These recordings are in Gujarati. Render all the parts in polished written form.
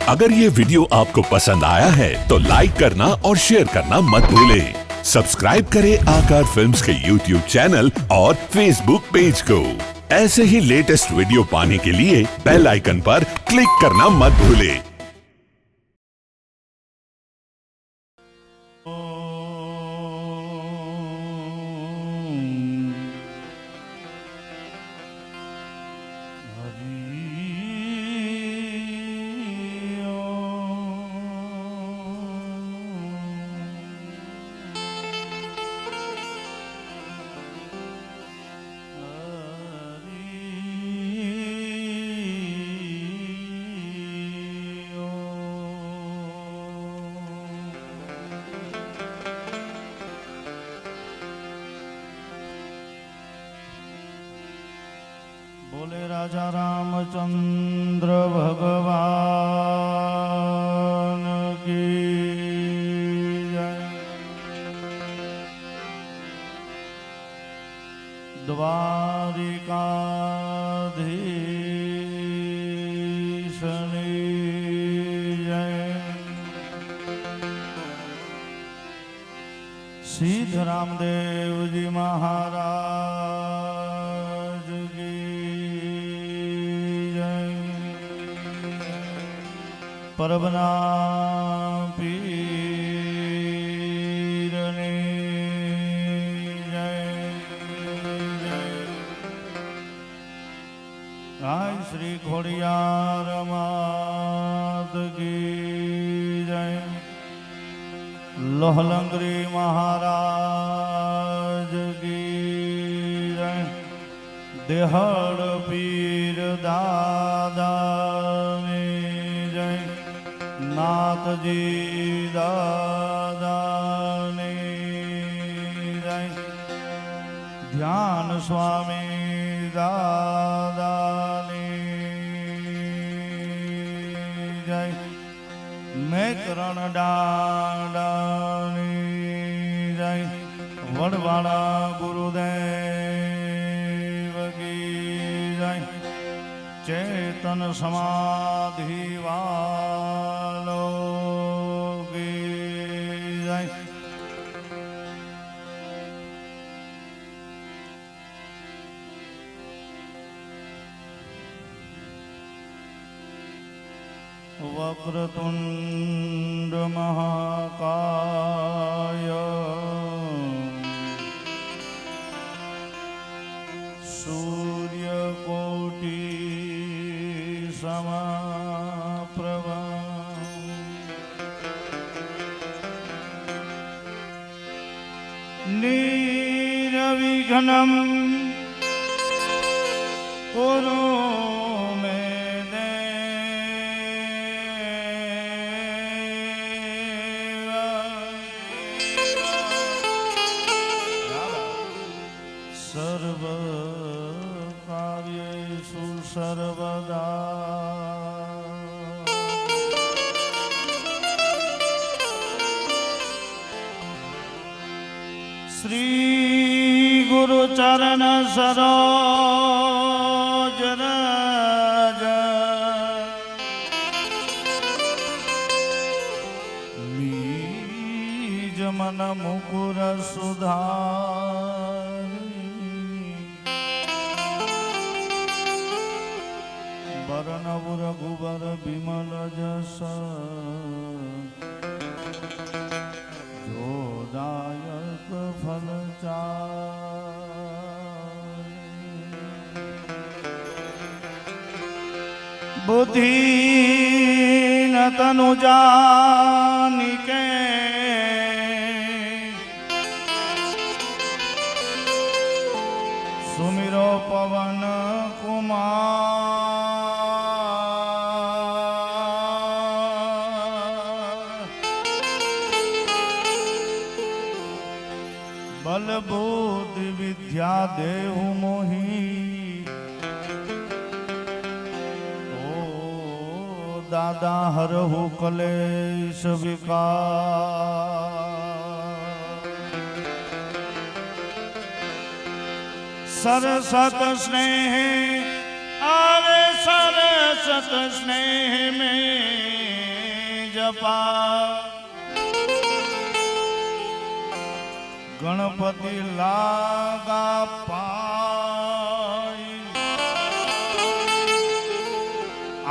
अगर ये वीडियो आपको पसंद आया है तो लाइक करना और शेयर करना मत भूलें। सब्सक्राइब करें आकार फिल्म्स के YouTube चैनल और Facebook पेज को। ऐसे ही लेटेस्ट वीडियो पाने के लिए बेल आइकन पर क्लिक करना मत भूलें। बोले राजा रामचंद्र भगवान की जय। द्वारिकाधीशनी जय। सीधरामदेव जी महाराज की परबना पीरने जय जय। श्री खोड़ियार मात की जय। लोहलंगरी महाराज की जय। देहड़ पीर दादा नाथ जी दादानी जय। ध्यान स्वामी दादानी जय। मैकरण डाडानी जय। वड़वाड़ा गुरुदेव की जय। चेतन समाधि वालों की जय। वक्रतुंड महाकाय सूर्यकोटि समाप्रभा निर्विघ्नं कुरु मे देव। सर्वकार्येषु सर्वदा श्री गुरु चरण सरोज रज नीज मन मुकुर सुधारी। बरनव रघुबर बिमल जस दायक फल बुद्धि न तनु जानिके सुमिरो पवन कुमार। बल बुद्धि विद्या देहु मोहि ओ दादा हरहु कलेश विकार। सरसत स्नेह आवे सरसत स्नेह में જપા ગણપતિ લાગા પાય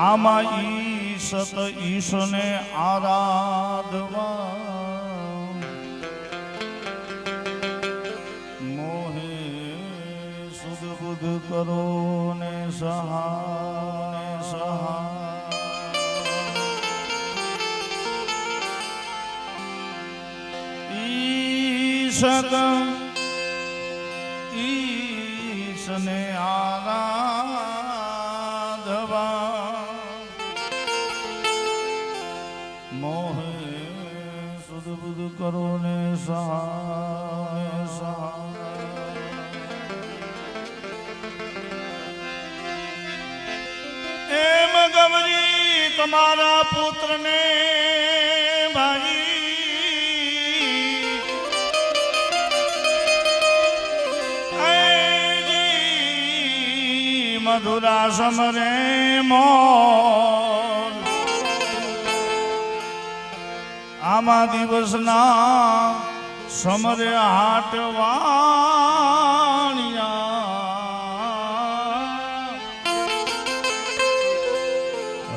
આમાં ઈશત ઈશને આરાધવા મોહે સુધ બુધ કરો ને સહા ઈશને આરાધવા મોહે સુધ બુધ કરો ને સહા એમ ગમરી તમારા પુત્રને ભાઈ મધુરા સમરે મોર આમાં દિવસના સમરે હાટવાણિયા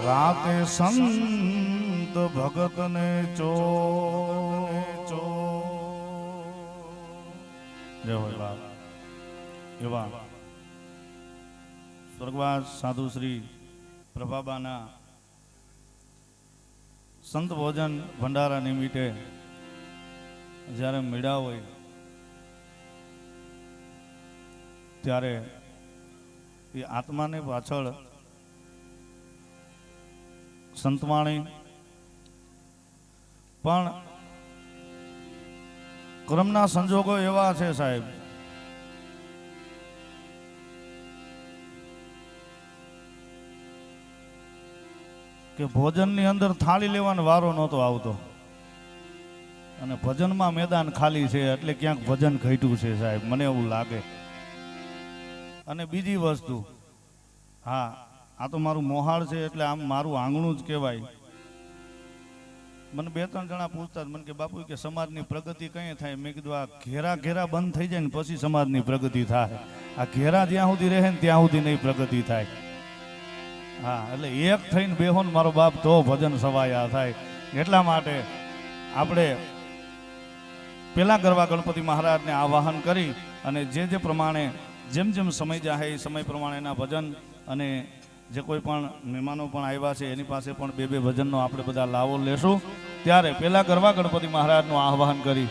રાતે સંત ભગતને ચો જય હોય બાપ એવા સ્વર્ગવાસ સાધુ શ્રી પ્રભાબાના સંત ભોજન ભંડારા નિમિત્તે જ્યારે મેળા હોય ત્યારે એ આત્માને પાછળ સંતવાણી પણ કર્મના સંજોગો એવા છે સાહેબ કે ભોજનની અંદર થાળી લેવાનો વારો નહોતો આવતો અને ભજનમાં મેદાન ખાલી છે એટલે ક્યાંક ભજન ઘટ્યું છે સાહેબ મને એવું લાગે. અને બીજી વસ્તુ હા આ તો મારું મોહાળ છે એટલે આમ મારું આંગણું જ કહેવાય. મને બે ત્રણ જણા પૂછતા મને કે બાપુ કે સમાજની પ્રગતિ કઈ થાય? મેં કીધું આ ઘેરા બંધ થઈ જાય ને પછી સમાજની પ્રગતિ થાય. આ ઘેરા જ્યાં સુધી રહે ને ત્યાં સુધી નહીં પ્રગતિ થાય. હા એટલે એક થઈને બેહો ને મારો બાપ તો ભજન સવાયા થાય. એટલા માટે આપણે પેલા ગરવા ગણપતિ મહારાજને આવાહન કરી અને જે પ્રમાણે જેમ સમય જાહે એ સમય પ્રમાણેના ભજન અને જે કોઈ પણ મહેમાનો પણ આવ્યા છે એની પાસે પણ બે ભજનનો આપણે બધા લાવો લેશું. ત્યારે પેલા ગરવા ગણપતિ મહારાજનું આહ્વાન કરી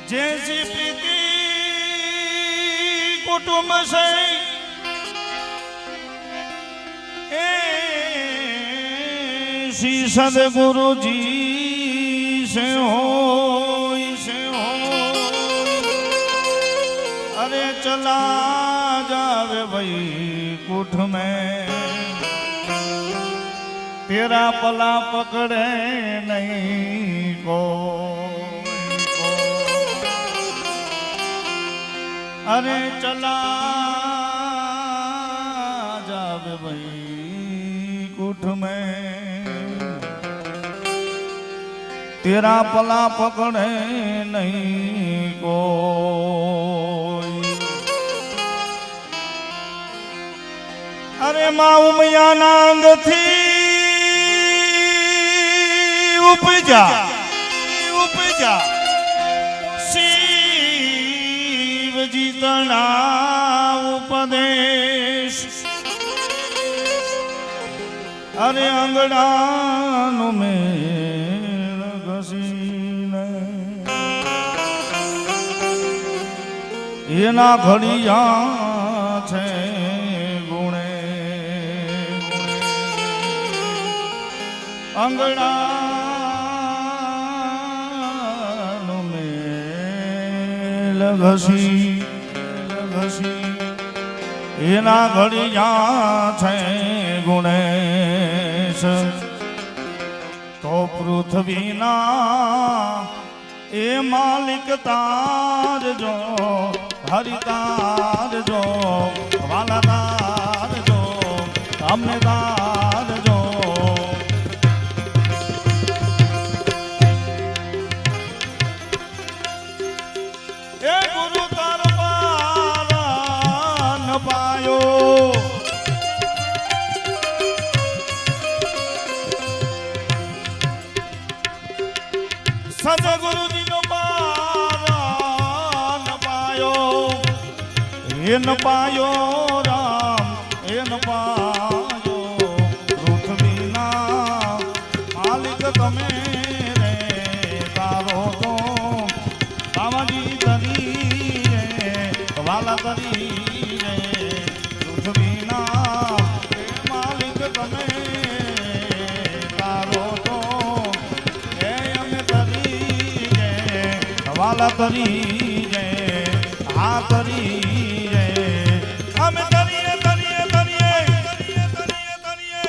जैसी प्रीति कुटुंब से ऐसी सदगुरु जी से हो अरे चला जावे भाई कुठ में तेरा पला पकड़े नहीं को अरे चला जावे भाई कुठ में तेरा पला पकड़े नहीं कोई. अरे माँ उमया नांग थी उपजा જીતના ઉપદેશ અરે અંગડાનું મેળ ઘસીને એના ઘડિયા છે ગુણે અંગડાનું મેળ ઘસી એના ઘડિયા છે ગુણેશ તો પૃથ્વીના એ માલિક તારજો હરિ તારજો વાલા તારજો અમને તારજો એ ગુરુ તાર પારન પાયો સદગુરુજીનો પારન પાયો એન પાયો રામ એન પાયો પૃથ્વીના માલિક તમે રે તારો તો બાવાજી તરી રે વાલા તરી રે પૃથ્વીના માલિક તમે તારો તો એ અમે તરી રે વાલા તરી રે આ તરી રે અમે તરીએ તરીએ તરીએ તરીએ તરીએ તરીએ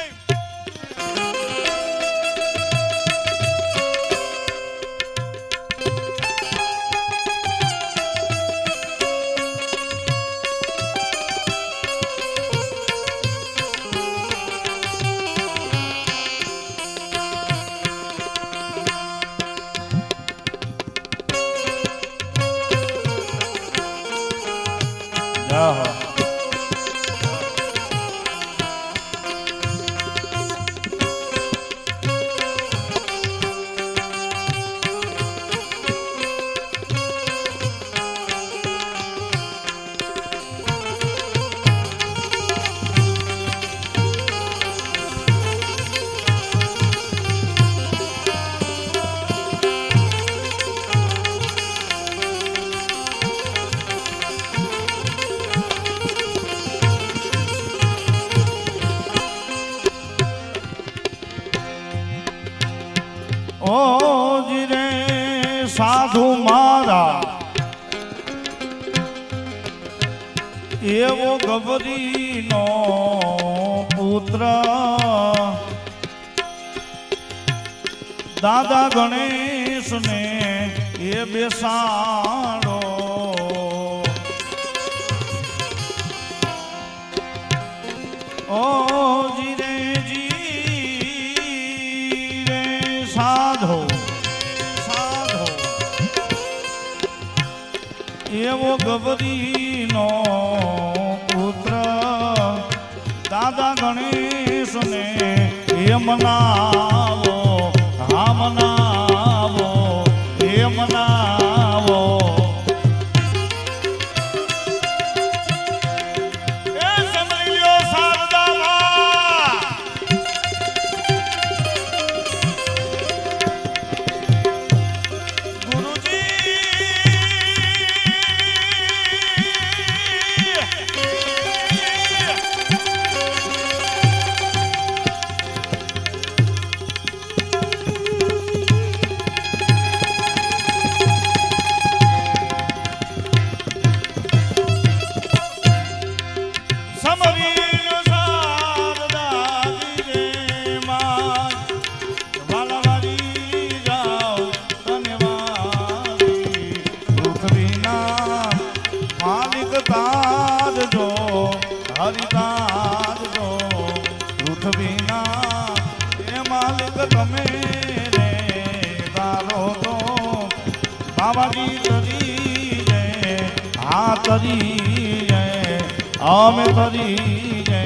આહા ઓ જીરે સાધુ મારા એવો ગબરીનો પુત્ર દાદા ગણેશને એ બેસાડો ઓ જીરે સાધો સાધો એવો ગબરીનો પુત્ર દાદા ગણેશને એ મનાવો હા મનાવો એ મનાવો એ સમજી લ્યો શારદામાં હરિદાસજો પૃથ્વીના એ માલિક તમે રે તારો તો બાબાજી તરી રે આ તરી રે અમે તરી રે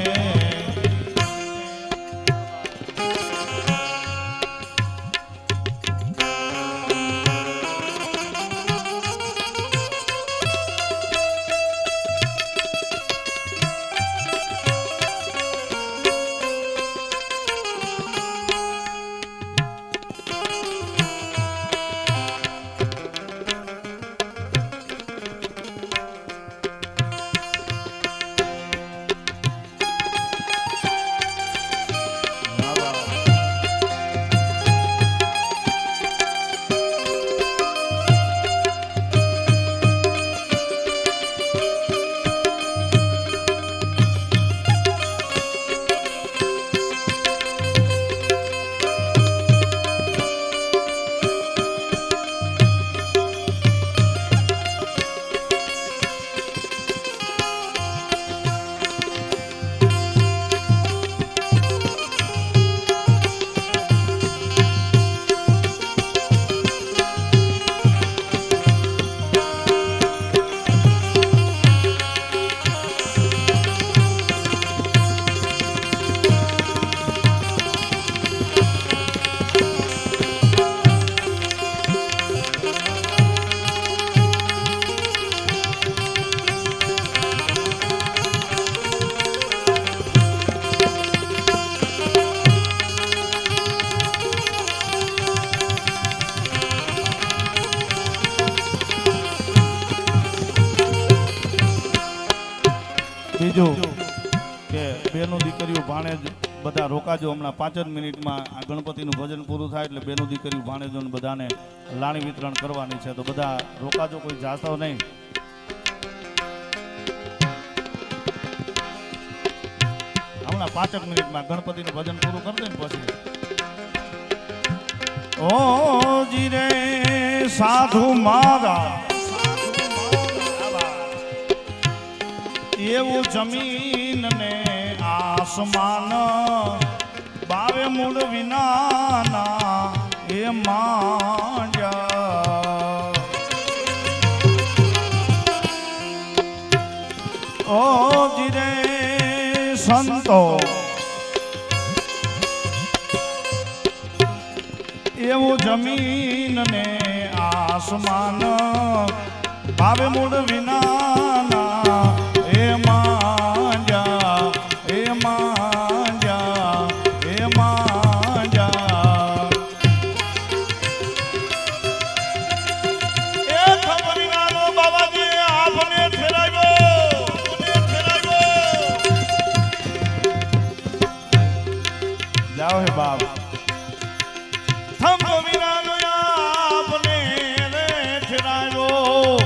બીજું કે બેનો દીકરીઓ ભાણેજ બધા રોકાજો, હમણાં 5 જ મિનિટમાં આ ગણપતિનું ભજન પૂરું થાય એટલે બેનો દીકરીઓ ભાણેજોને બધાને લાણી વિતરણ કરવાની છે, તો બધા રોકાજો, કોઈ જાતો નહીં. હમણાં 5 જ મિનિટમાં ગણપતિનું ભજન પૂરું કરી દે ને પછી. ઓ જીરે સાધુ મારા એવું જમીન ને આસમાન બાવે મૂળ વિનાના એ માંડ્યા. ઓ જીરે સંતો એવું જમીન ને આસમાન બાવે મૂળ વિનાના એ માંડ્યા, એ માંડ્યા, એ માંડ્યા. એ ખબરીનાનો બાબાજી આપને ફેરાવ્યો, જાઓ હે બાપ. ખબરીનાનો આપને રે ફેરાવ્યો,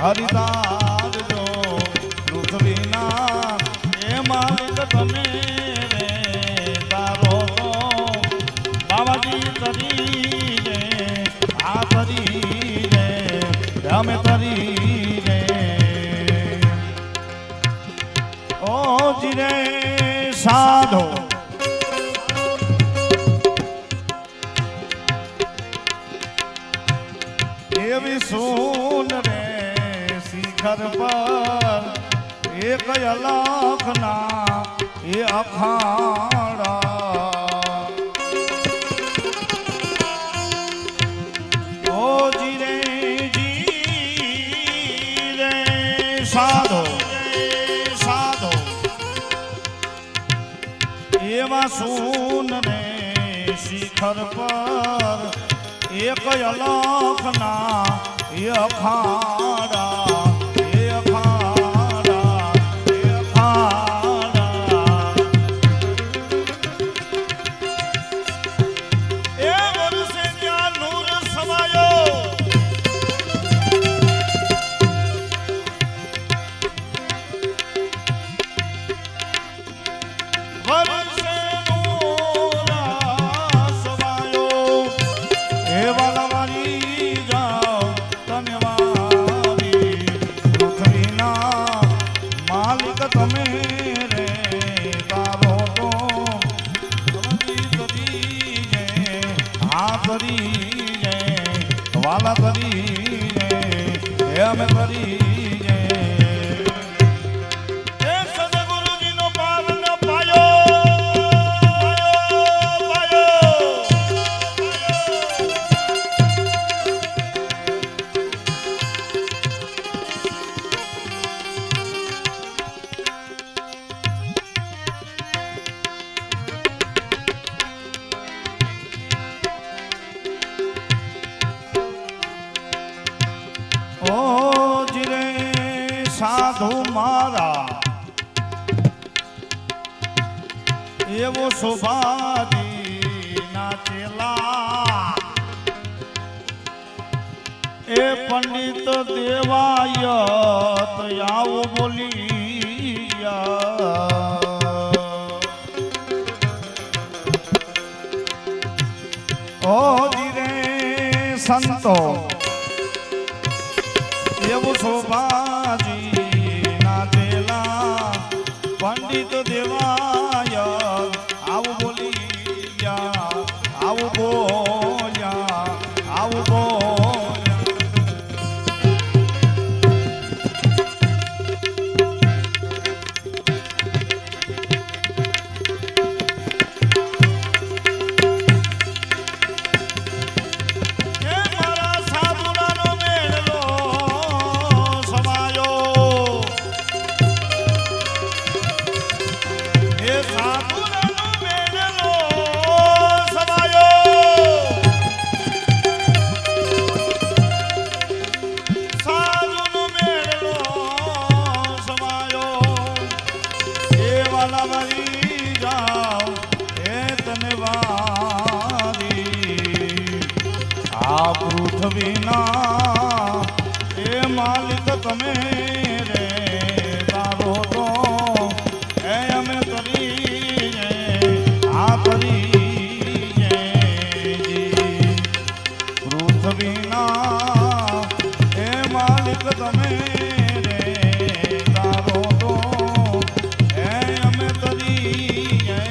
હરિદાસ જો પૃથ્વીના એ માલિક તમે રે તારો બાબાજી તરી રે આ તરી રે અમે તરી રે. ઓ જીરે સાધો એવી સુન રે શિખર પર એક અલખના એ અખાડા. ઓ જીરે જીરે સાધો સાધો એવા સુન રે શિખર પર એક અલખના એ અખાડા, એ અખાડા, એ અખાડા. એ વર્ષે ત્યાં નૂર સમાયો, વર્ષે નૂર સમાયો. એ વાલા વારી જાઓ તમે વારી પૃથ્વીના માલિક તમે રે તારો તો તરી રે હા તરી રે વાલા તરી રે અમે તરી રે. એ સદગુરુજીનો પાવન પાયો સાધુ મારા એવો શોભાજી નાચેલા એ પંડિત દેવાયત આવો બોલિયા. ઓ જીરે સંતો એવું શોભાજી નાચેલા પંડિત દેવાય આવું બોલિયા, આવું બોલ્યા, આવું બોલ્યા. પૃથ્વીના એ માલિક તમે રે તારો તો એ અમે તરીએ આ તરીએ પૃથ્વીના એ માલિક તમે રે તારો તો એ અમે તરીએ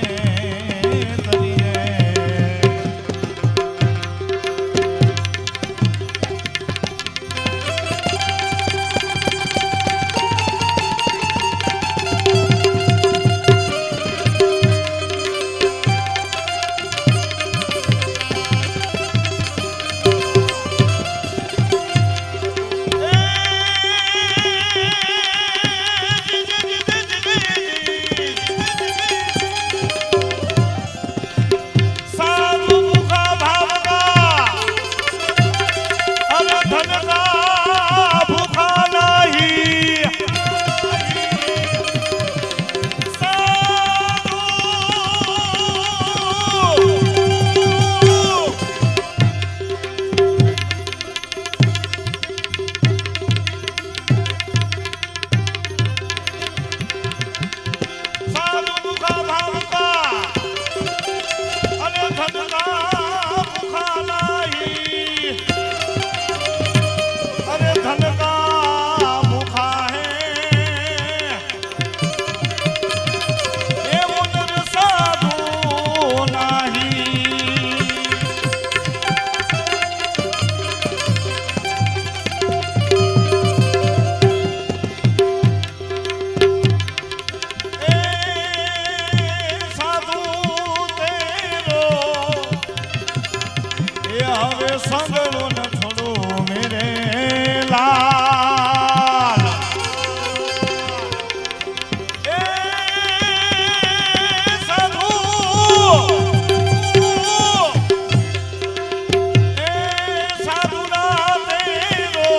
સંગલો ન છોડો મેરે લાલ એ સાધુ ના તેરો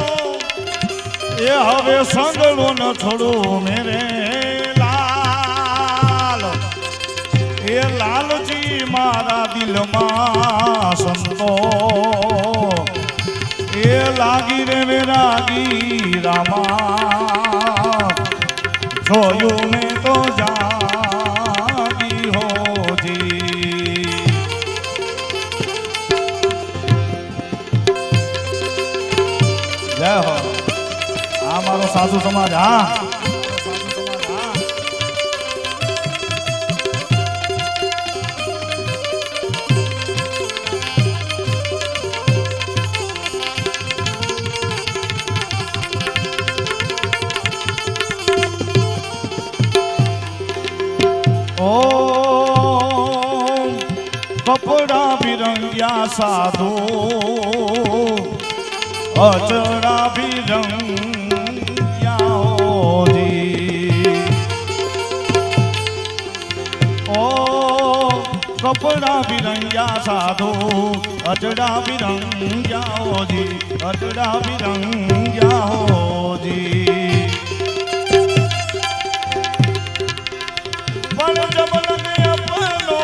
એ હવે સંગલો ન છોડો મેરે લાલ એ લાલજી મારા દિલમાં સંતો એ લાગી રે વેરાગી રામા જોયું મેં તો જાગી હોજી જય હો આ મારો સાસુ સમાજ હા કપડા બિરંગ્યા સાધુ અચડા બિરંગ્યા હોજી ઓ કપડા બિરંગ્યા સાધુ અચડા બિરંગ્યા હોજી અચડા બિરંગ્યા હોજી પણ જમલને અપનો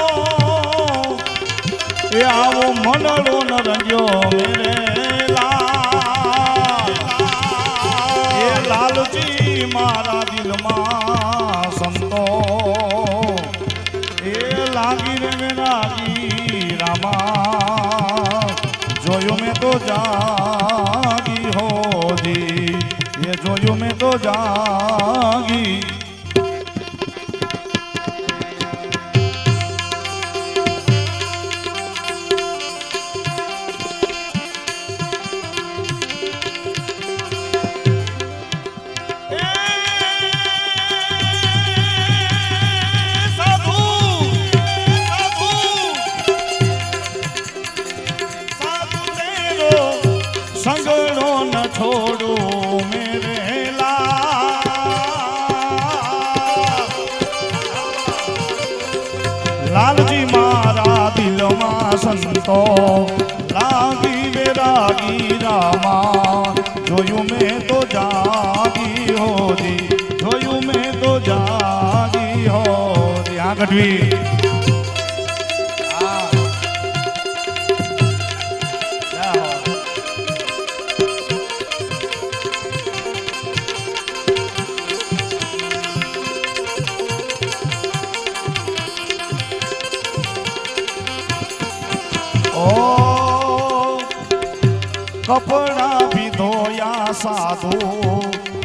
એ આવો મંડળો ન રંગ્યો મેરે લાલ એ લાલજી મારા દિલમાં સંતો એ લાગી રે વેરાગી રામા જોયું મેં તો જાગી હોજી એ જોયું મેં તો જાગી સંગણો ન છોડો મેરે લાલજી મારા દિલમાં સંતો લાગી વેરાગી રામા જોયું મેં તો જાગી હોજી જોયું મેં તો જાગી હોજી આ ગઢવી કપડા ભી ધોયા સાધુ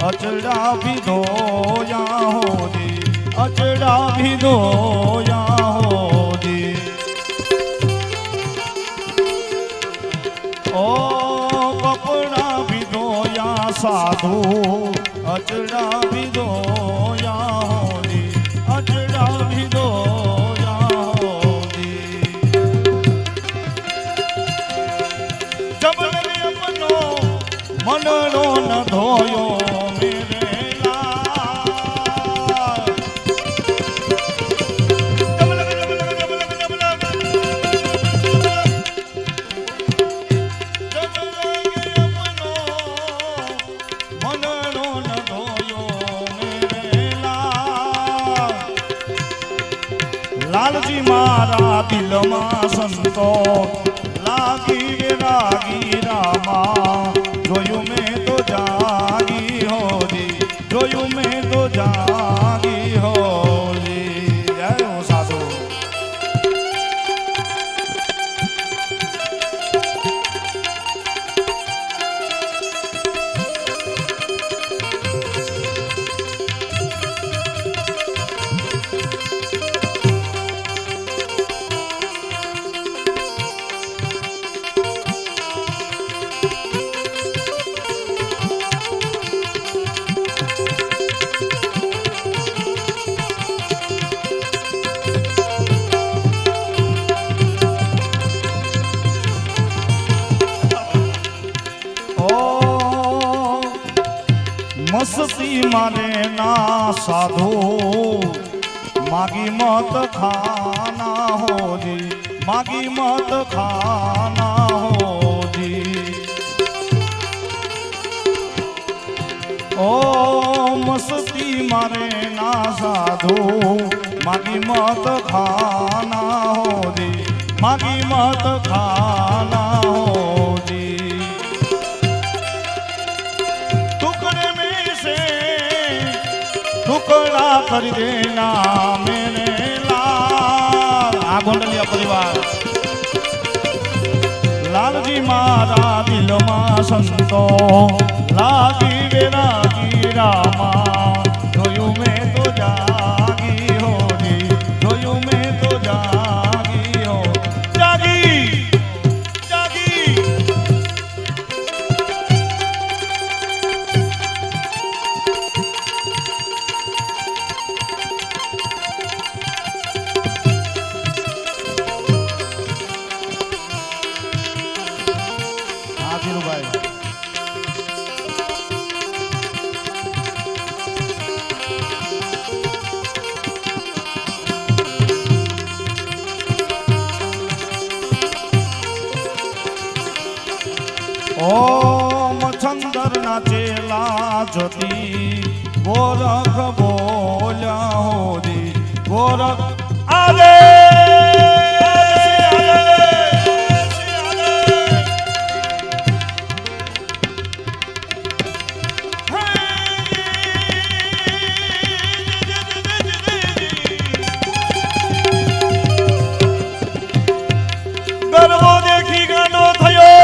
અચડા ભી ધોયા હોજી અચડા ભી ધોયા હોજી ઓ કપડા ભી ધોયા સાધુ અચડા ભી ધોયા હોજી અચડા ભી ધોયા હોજી જબલને અપનો મનનો ન ધોયો મેરે લાલ જબલક જબલક જબલક જબલક લાલજી મારા દિલમાં સંતો લાગી વિરાગી રામા જોયું મેં તો જાગી હોજી જોયું મેં તો જાગી હોજી જય હો સાધુ મસ્તી મારે ના સાધુ માગી મત ખાના હોજી માગી મત ખાના હોજી ઓ મસ્તી મારે ના સાધુ માગી મત ખાના હોજી માગી મત ખાના હોજી ટુકડા કરી દેના મેરે લાલ આ ગોંડલિયા પરિવાર લાલજી મારા દિલમાં સંતો લાગી વિરાગી રામા જોયું મેં તો જાગી હોજી જોયું મેં તો જાગી હો જાગી જાગી ઓમ ચંદર ના ચેલા જ્યોતિ ગોરખ બોલ્યા હોજી ગોરખ આલે ગરબો દેખી ગાંડો થયો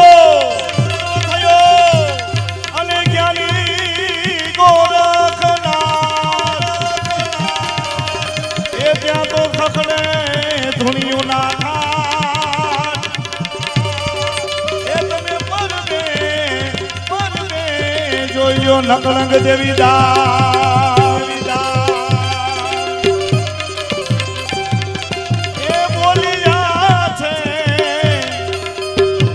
ધૂણિયું ના ખાટ એ તમે પરવે જોયો નકળંગ દેવી એ બોલ્યા છે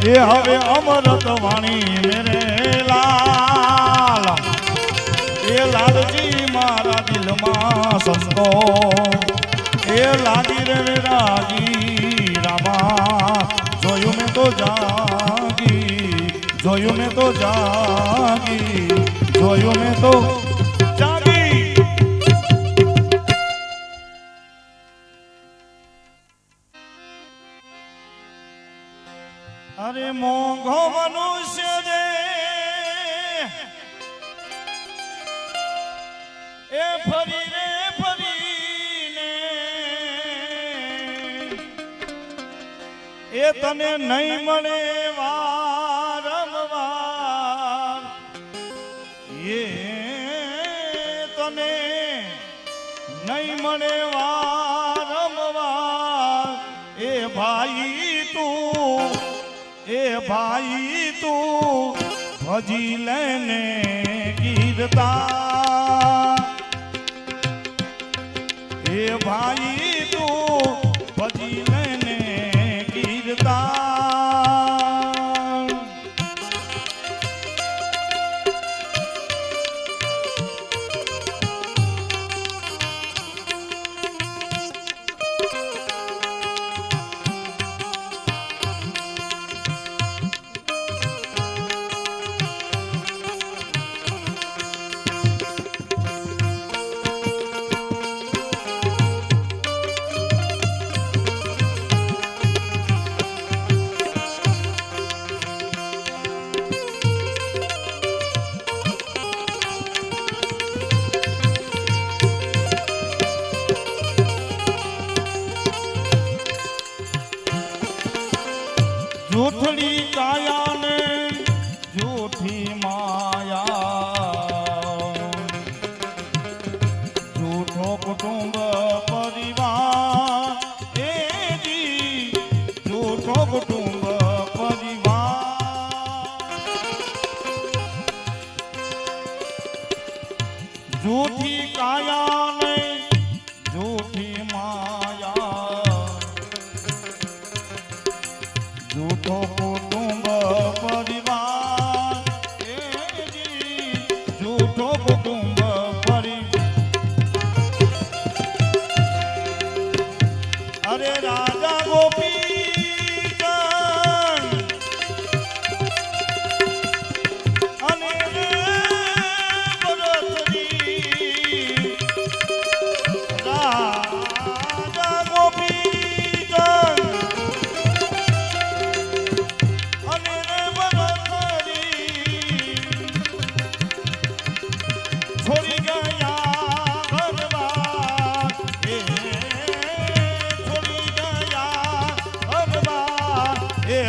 એ હવે અમૃત વાણી મેરે લાલ એ લાલજી મારા દિલમાં સંતો એ લાગી રે વિરાગી રામા જોયું મેં તો જાગી જોયું મેં તો જાગી જોયું મેં તો જાગી અરે મોંઘો મનુષ્ય દે એ ફરી રે એ તને નહીં મળે વારંવાર તને નહીં મળે વારંવાર એ ભાઈ તું ભજી લેને કીર્તા એ ભાઈ તું ભજી લેને કીર્તા જૂઠડી કાયા ને જૂઠી માયા જૂઠો કુટુંબ પરિવાર એ જૂઠો કુટુંબ પરિવાર જૂઠી કાયા ને જૂઠી માયા જૂઠો કુટુંબ પરિવાર જૂઠો કુટુંબ પરિવાર અરે રાજા ગોપી અને રાજા ગોપી છોડી ગયા ઘરબાર છોડી ગયા ઘરબાર એ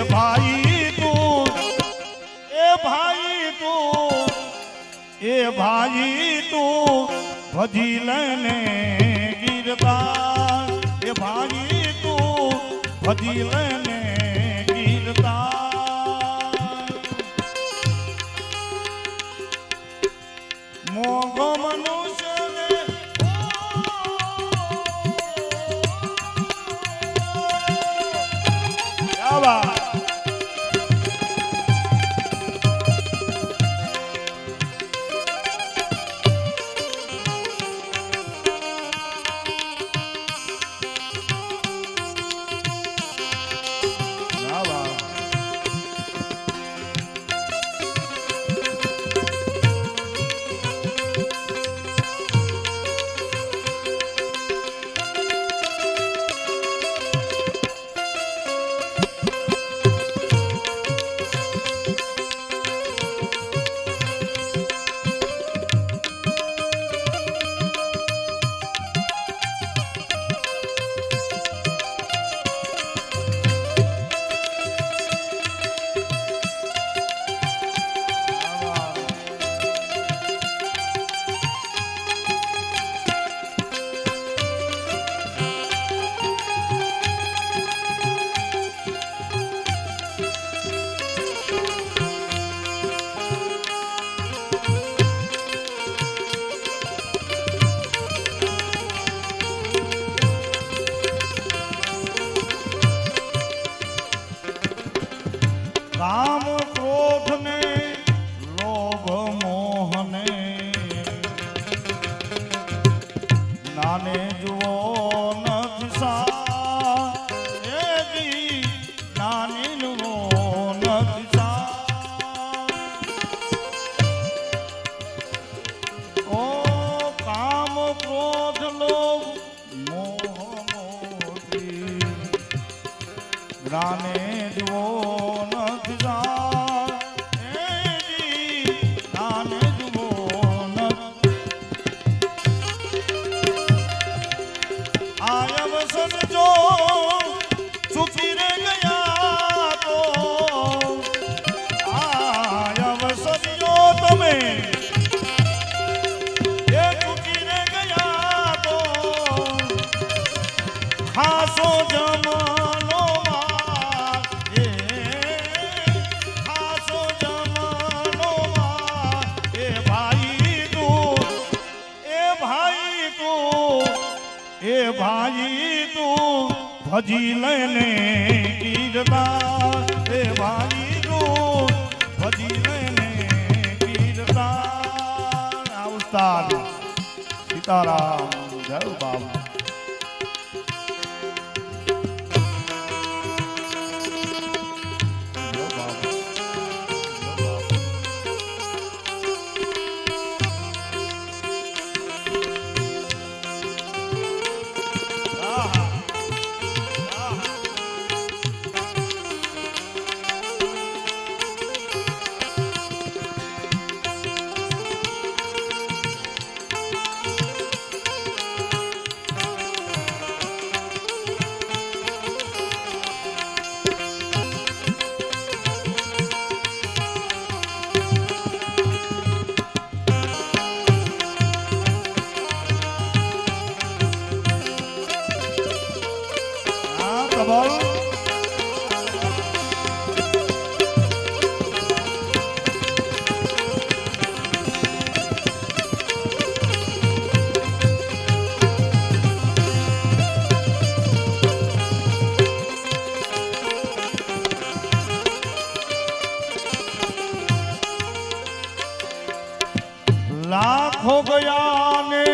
ભાઈ તું ભજી લેને ગીરદાર એ ભાઈ તું ભજી લેને ગીરદાર મોગો મનુષ્યને આવા કામ ક્રોધ ને લોભ મોહ ને નાને જુઓ નથી સા નાને જુઓ નથી સા ઓ કામ ક્રોધ લોભ મોહ મોહી નાને જુઓ સમજો ચૂકી રે ગયા તો આયા સમજો તમે એ ચૂકી એ ભાઈ તું ભજી લઈને કીર્તન એ ભાઈ તું ભજી લઈને કીર્તન આ ઉસ્તાદ સીતારામ જય બાબુ લાખો ગયા ને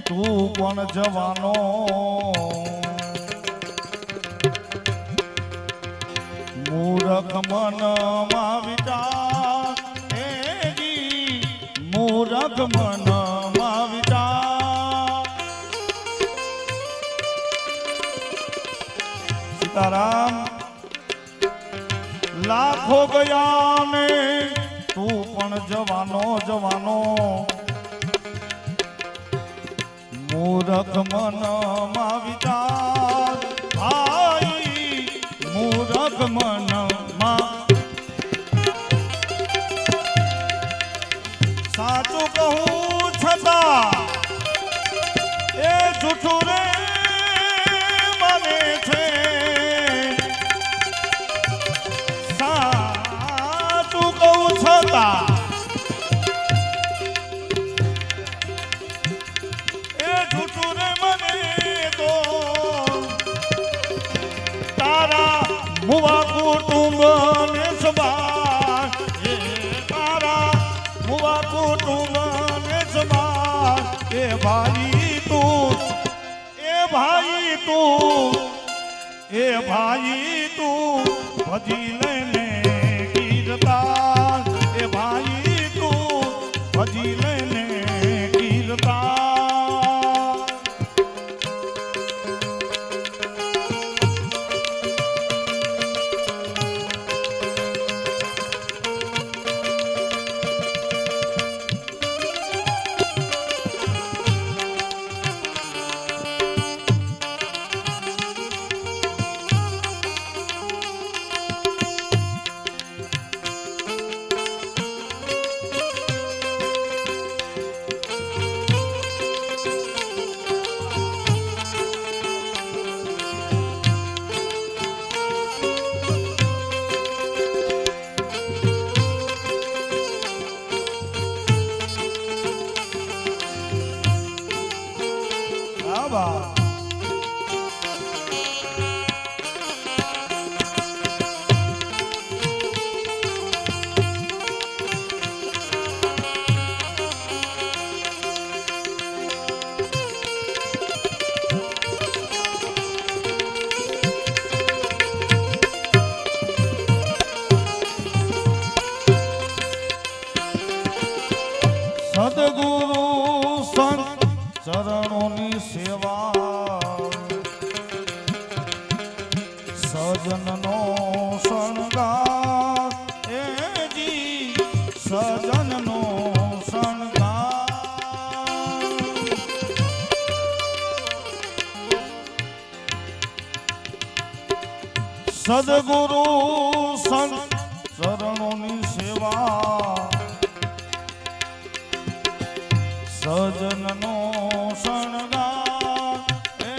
તું પણ જવાનો મૂરખ મનમાં વિચાર મૂરખ મનમાં વિચાર સીતારામ લાખો ગયા ને તું પણ જવાનો જવાનો મૂરખ મનમાં વિચાર ભાઈ મૂરખ મનમાં સાચું કહું છતાં એ જૂઠું રે મને છે સાચું કહું છતાં એ જૂઠું રે મને તો તારા મુવા કુટુંબ ને સંભાળ એ તારા મુવા કુટુંબ ને સંભાળ એ ભાઈ તું એ ભાઈ તું એ ભાઈ તું ભજી લઈને કીર્તન એ ભાઈ તું ભજી લઈને કીર્તન સદગુરુ સંત ચરણોની સેવા સજનનો શણગાર એ જી સજનનો શણગાર સદગુરુ સંત ચરણોની સેવા સજનનો શણગાર એ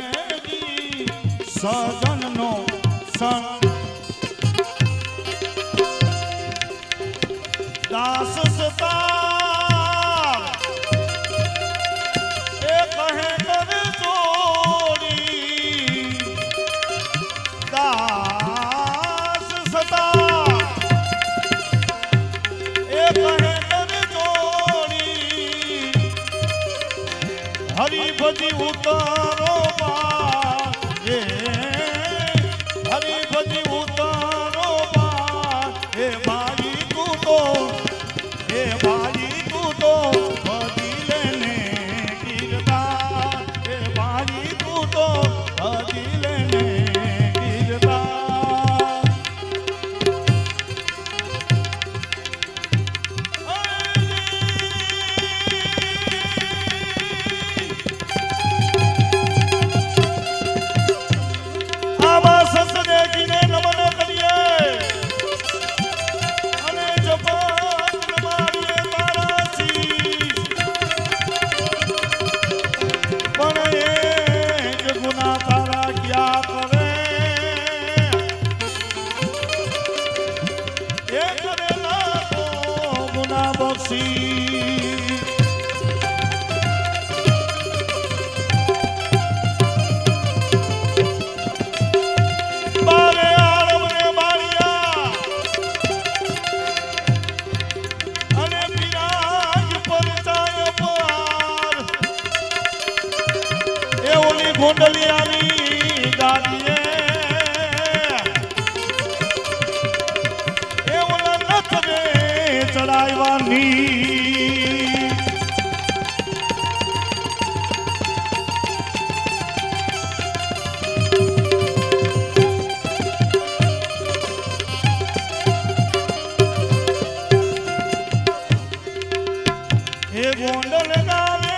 જી સજનનો શણ દાસ સતાર એ કહે કરજો હરી ભજી ઉતારો પાર એ હરી ભજી ઉતારો પાર એ ભાઈ તું તો એ ભાઈ તું તો ભજી લેને ગીરધાર એ ભાઈ તું તો ભજી લેને ગીરધાર આવા સસરેજીને નમન કરીએ અને જપત મારીએ તારા શીશ પણ એ જ ગુના તારા ક્યાં કરે એ કરેલા તો ગુના બક્ષી બારે આળમને બાળિયા અને બિરાજ પરચાય પાર એ ઓલી ગોંડલિયાની દાદીએ એ ઓલા નથને ચડાવવાની એ ગોંડલ ગામે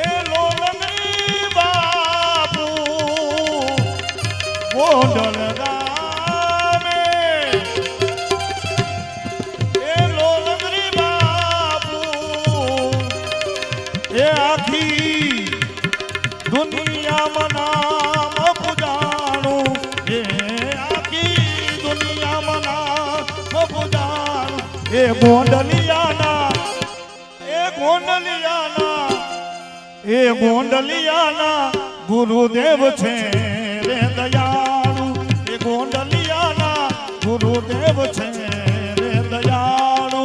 એ લોલંગરી બાપુ ગોંડલ ગામે એ લોલંગરી બાપુ એ આખી દુનિયામાં નામ પૂજાણું એ આખી દુનિયામાં નામ પૂજાણું એ ગોંડલિયાના એ ગોંડલિયાના ગુરુદેવ છે રે દયાળુ એ ગોંડલિયાના ગુરુદેવ છે રે દયાળુ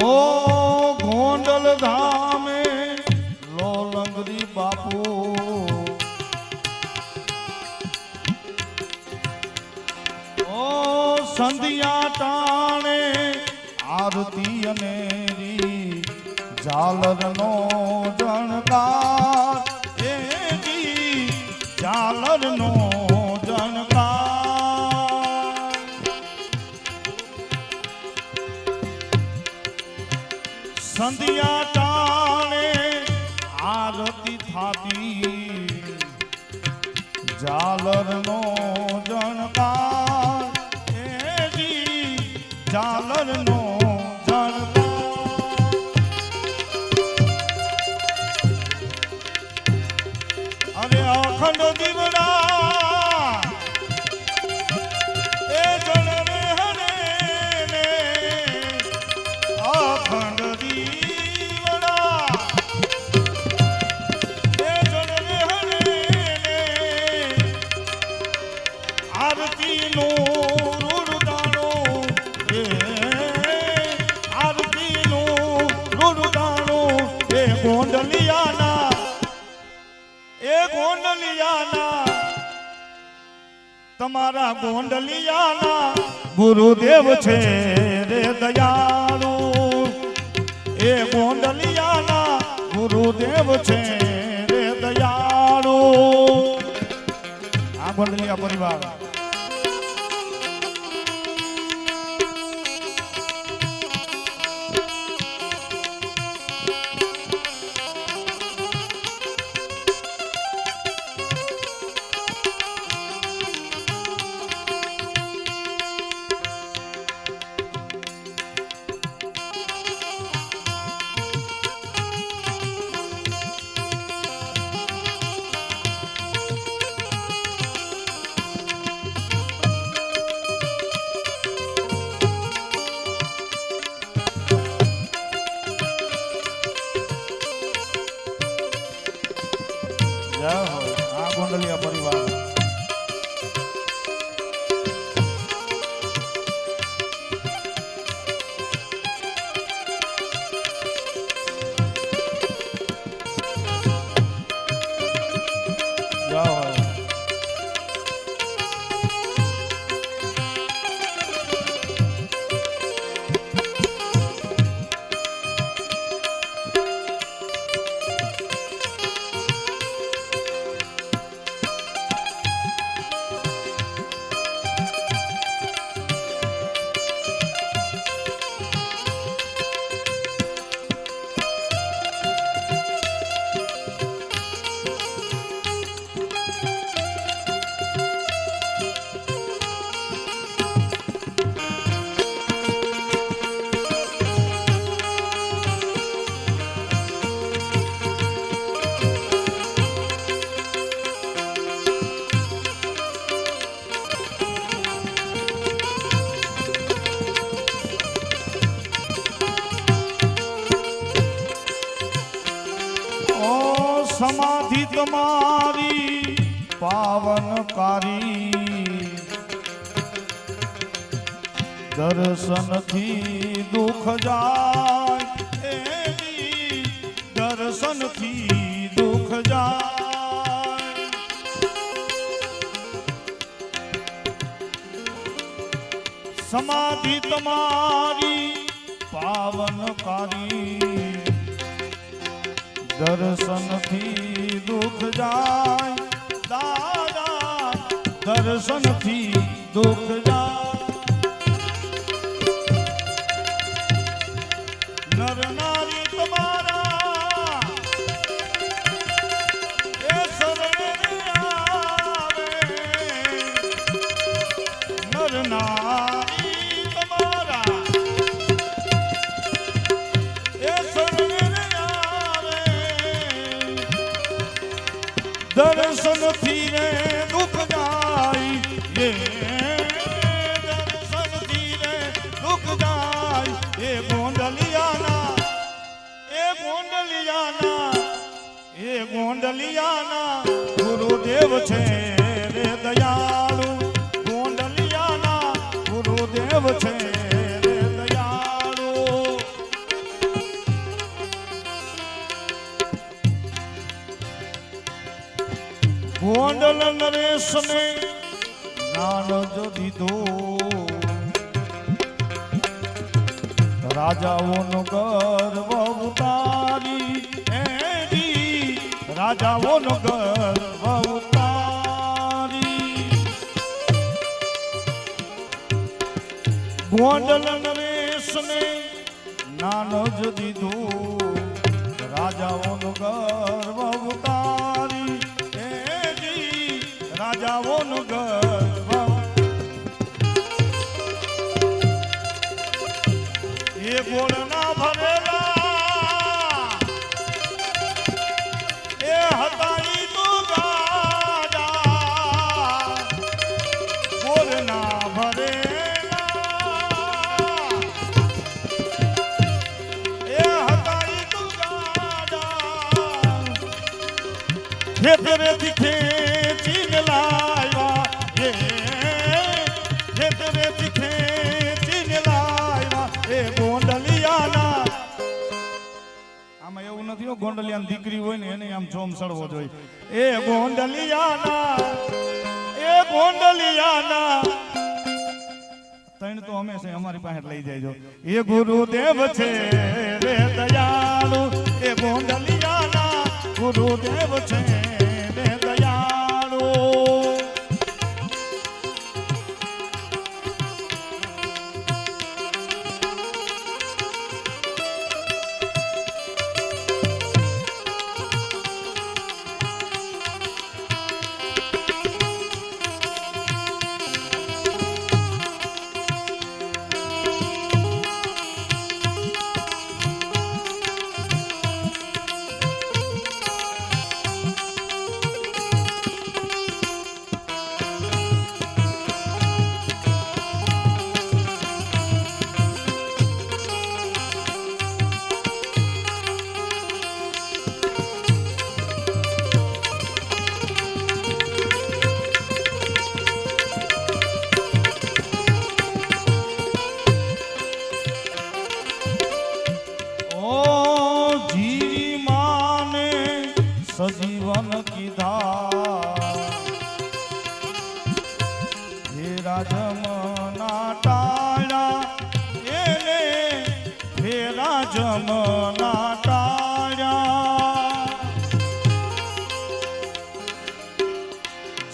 ઓ ગોંડલ ધામે લોલંગરી બાપુ ઓ સંધિયા ટાણે આરતી અનેરી ઝાલરનો જણકાર એ જી ઝાલરનો જણકાર સંધિયા ટાણે આરતી થાતી ઝાલરનો જણકાર એ જી ઝાલરનો જણકાર અરે અખંડ દીવડા એ જણ રે હરે ને અખંડ દીવડા એ જણ રે હરે ને આરતીનું રૂડદાણું એ આરતીનું રૂડદાણું એ ગોંડલિયાના તમારા ગોંડલિયાના ગુરુદેવ છે રે દયાળુ એ ગોંડલિયાના ગુરુદેવ છે રે દયાળુ આ ગોંડલિયા પરિવાર સમાધિ તમારી પાવનકારી દર્શનથી દુઃખ જાય એવી દર્શનથી દુઃખ જાય સમાધિ તમારી પાવનકારી દર્શનથી દુઃખ જાય દાદા દર્શનથી દુઃખ જાય નર નારી તમારા એ શરણે આવે નર નારી તમારા એ શરણે આવે દર્શનથી રે દુઃખ જાય એ દર્શનથી રે દુઃખ જાય એ ગોંડલિયાના ગુરુદેવ છે રે દયાળુ ગોંડલિયાના ગુરુદેવ છે રે દયાળુ ગોંડલ નરેશને જ્ઞાન જો દીધો રાજાઓનો ગર્વ ઉતારી એની રાજાઓનો ગર્વ ઉતારી ગોંડલ નરેશને નાનો જ દીધો રાજાઓનો ગર્વ ઉતારી એની રાજાઓનો ગર્વ એ ગોળના ભરેલા એ હતાઈ તો ગાડા ગોળના ભરેલા એ હતાઈ તો ગાડા ખેતરેથી ખેંચીને લાવ્યા એ ખેતરેથી ખેંચીને લાવ્યા એ ગોંડલિયાના આમાં એવું નથી હો ગોંડલિયાની દીકરી હોય ને એને આમ જોમ સડવો જોઈએ એ ગોંડલિયાના તણ તો હંમેશા અમારી પાસે લઈ જાય એ ગુરુદેવ છે રે દયાળુ એ ગોંડલિયાના ગુરુદેવ છે રે દયાળુ સજીવન કીધા ફેરા જમના ટાળ્યા એને ફેરા જમના ટાળ્યા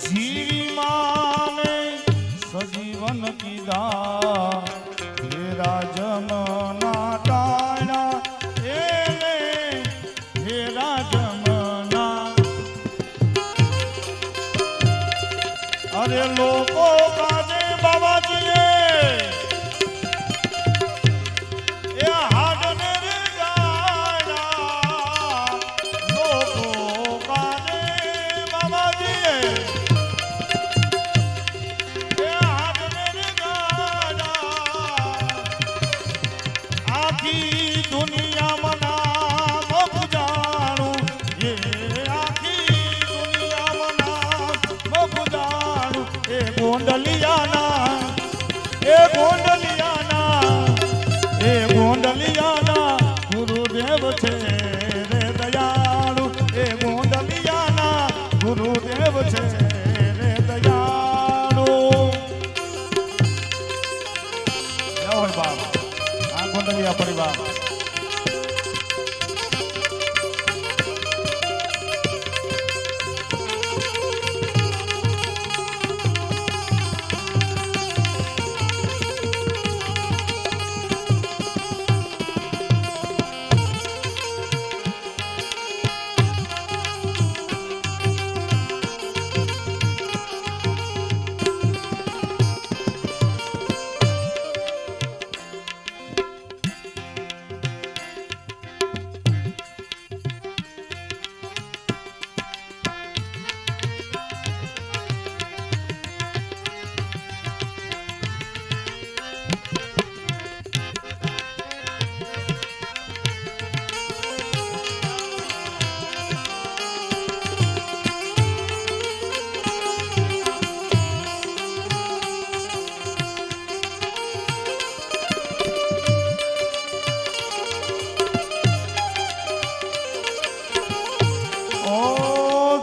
જીમાને સજીવન કીધા ફેરા જમના ટાળ્યા એને ફેરા અરે લોકો કાજે બાબાજીએ એ હાડને રે ગાડા લોકો કાજે બાબાજીએ એ હાડને રે ગાડા આખી દુનિયામાં નામ પૂજાણું એ ગોંડલિયાના ગુરુદેવ છે રે દયાળુ એ ગોંડલિયાના ગુરુદેવ છે રે દયાળુ જય હોય બાપ આ ગોંડલિયા પરિવાર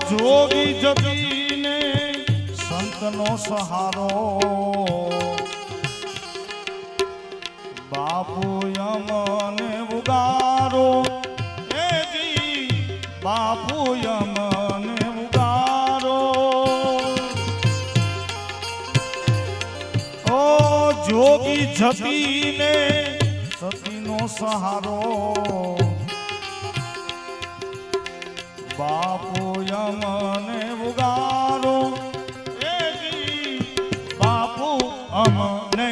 જોગી જપીને સંતનો સહારો બાપુ યમને ઉગારો એ જી બાપુ યમને ઉગારો ઓ જોગી જપીને સતીનો સહારો બાપુ યમને ઉગારો એ જી બાપુ અમને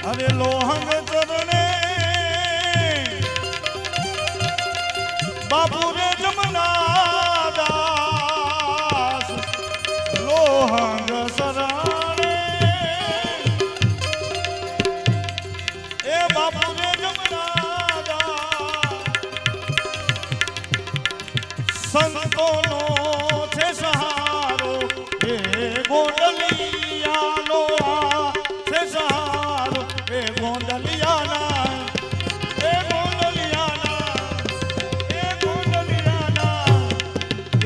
અરે લોહંગ ચરણે બાપુ રે જમના દાસ લોહંગ શરણે એ બાપુ રે જમના સંતોનો છે સહારો એ ગોંડલિયાનો આ છે સહારો એ ગોંડલિયાના એ ગોંડલિયાના એ ગોંડલિયાના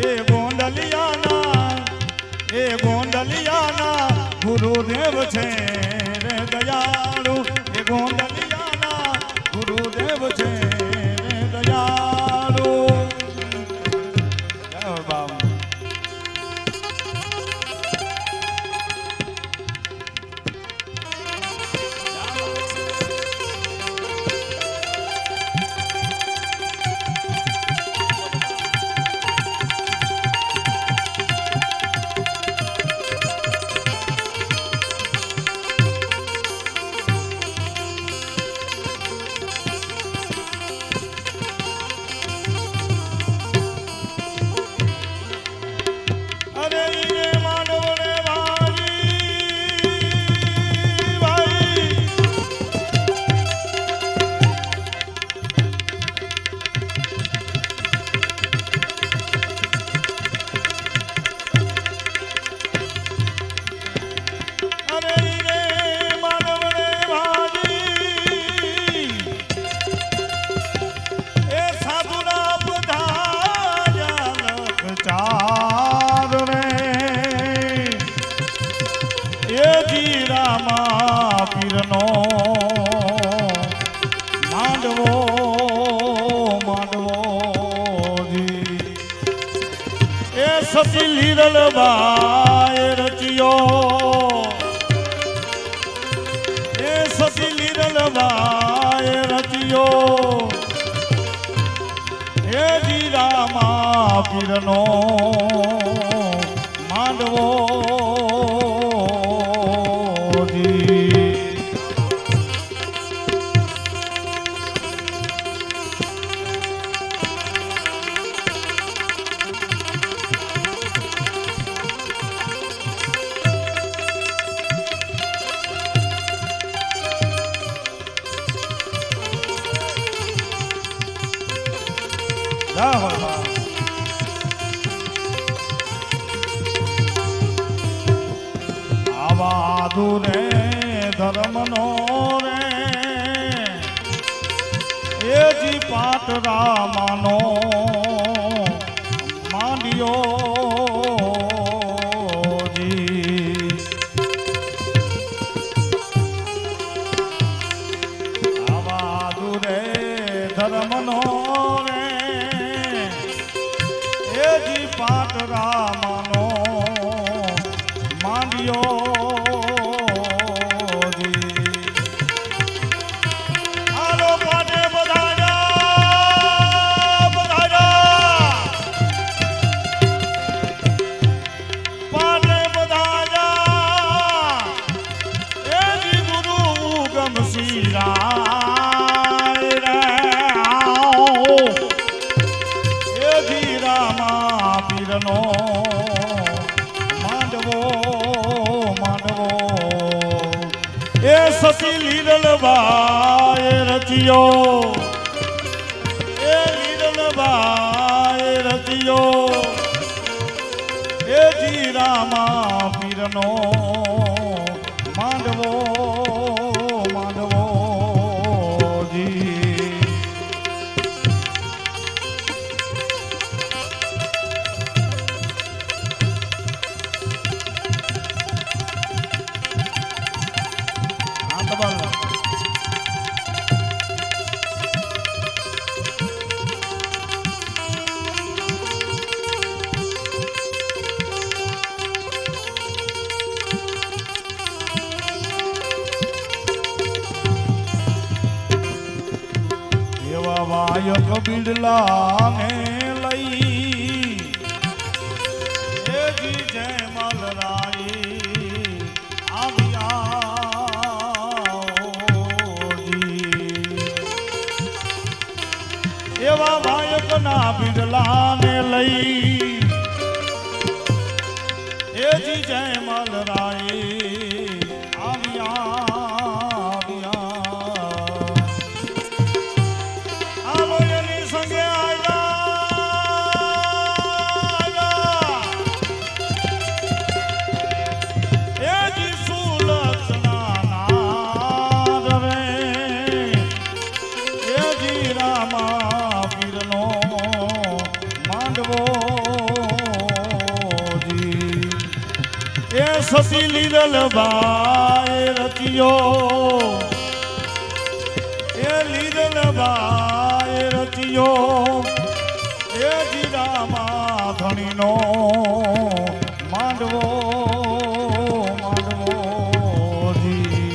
એ ગોંડલિયાના એ ગોંડલિયાના ગુરુદેવ છે રે દયાળુ એ ગોંડલિયાના ગુરુદેવ છે રે દયાળુ પીરનો માંડવો માંડવો જી એ સતી લીરલ બાય રચ્યો એ સતી લીરલ બાય રચ્યો એ જીરામા પીરનો માંડવો ધર્મનો રે એ જી પાટરામાનો માંડ્યો જી આવા દુરે ધર્મનો રે એ જી પાટરામાનો માંડ્યો સતી લીરલબાએ રચ્યો એ લીરલબાએ રચ્યો એ જી રામા પીરનો માંડવો માંડવો જી વાયક બિડલા ને લઈ એ જી જયમલ રાઈ આવ્યા એવા વાયક ના બિડલા ને લઈ એ જી જયમલ રાઈ આવ્યા સતી લીરલબાએ રચ્યો એ લીરલબાએ રચ્યો એ જીરામા ધણીનો માંડવો માંડવો જી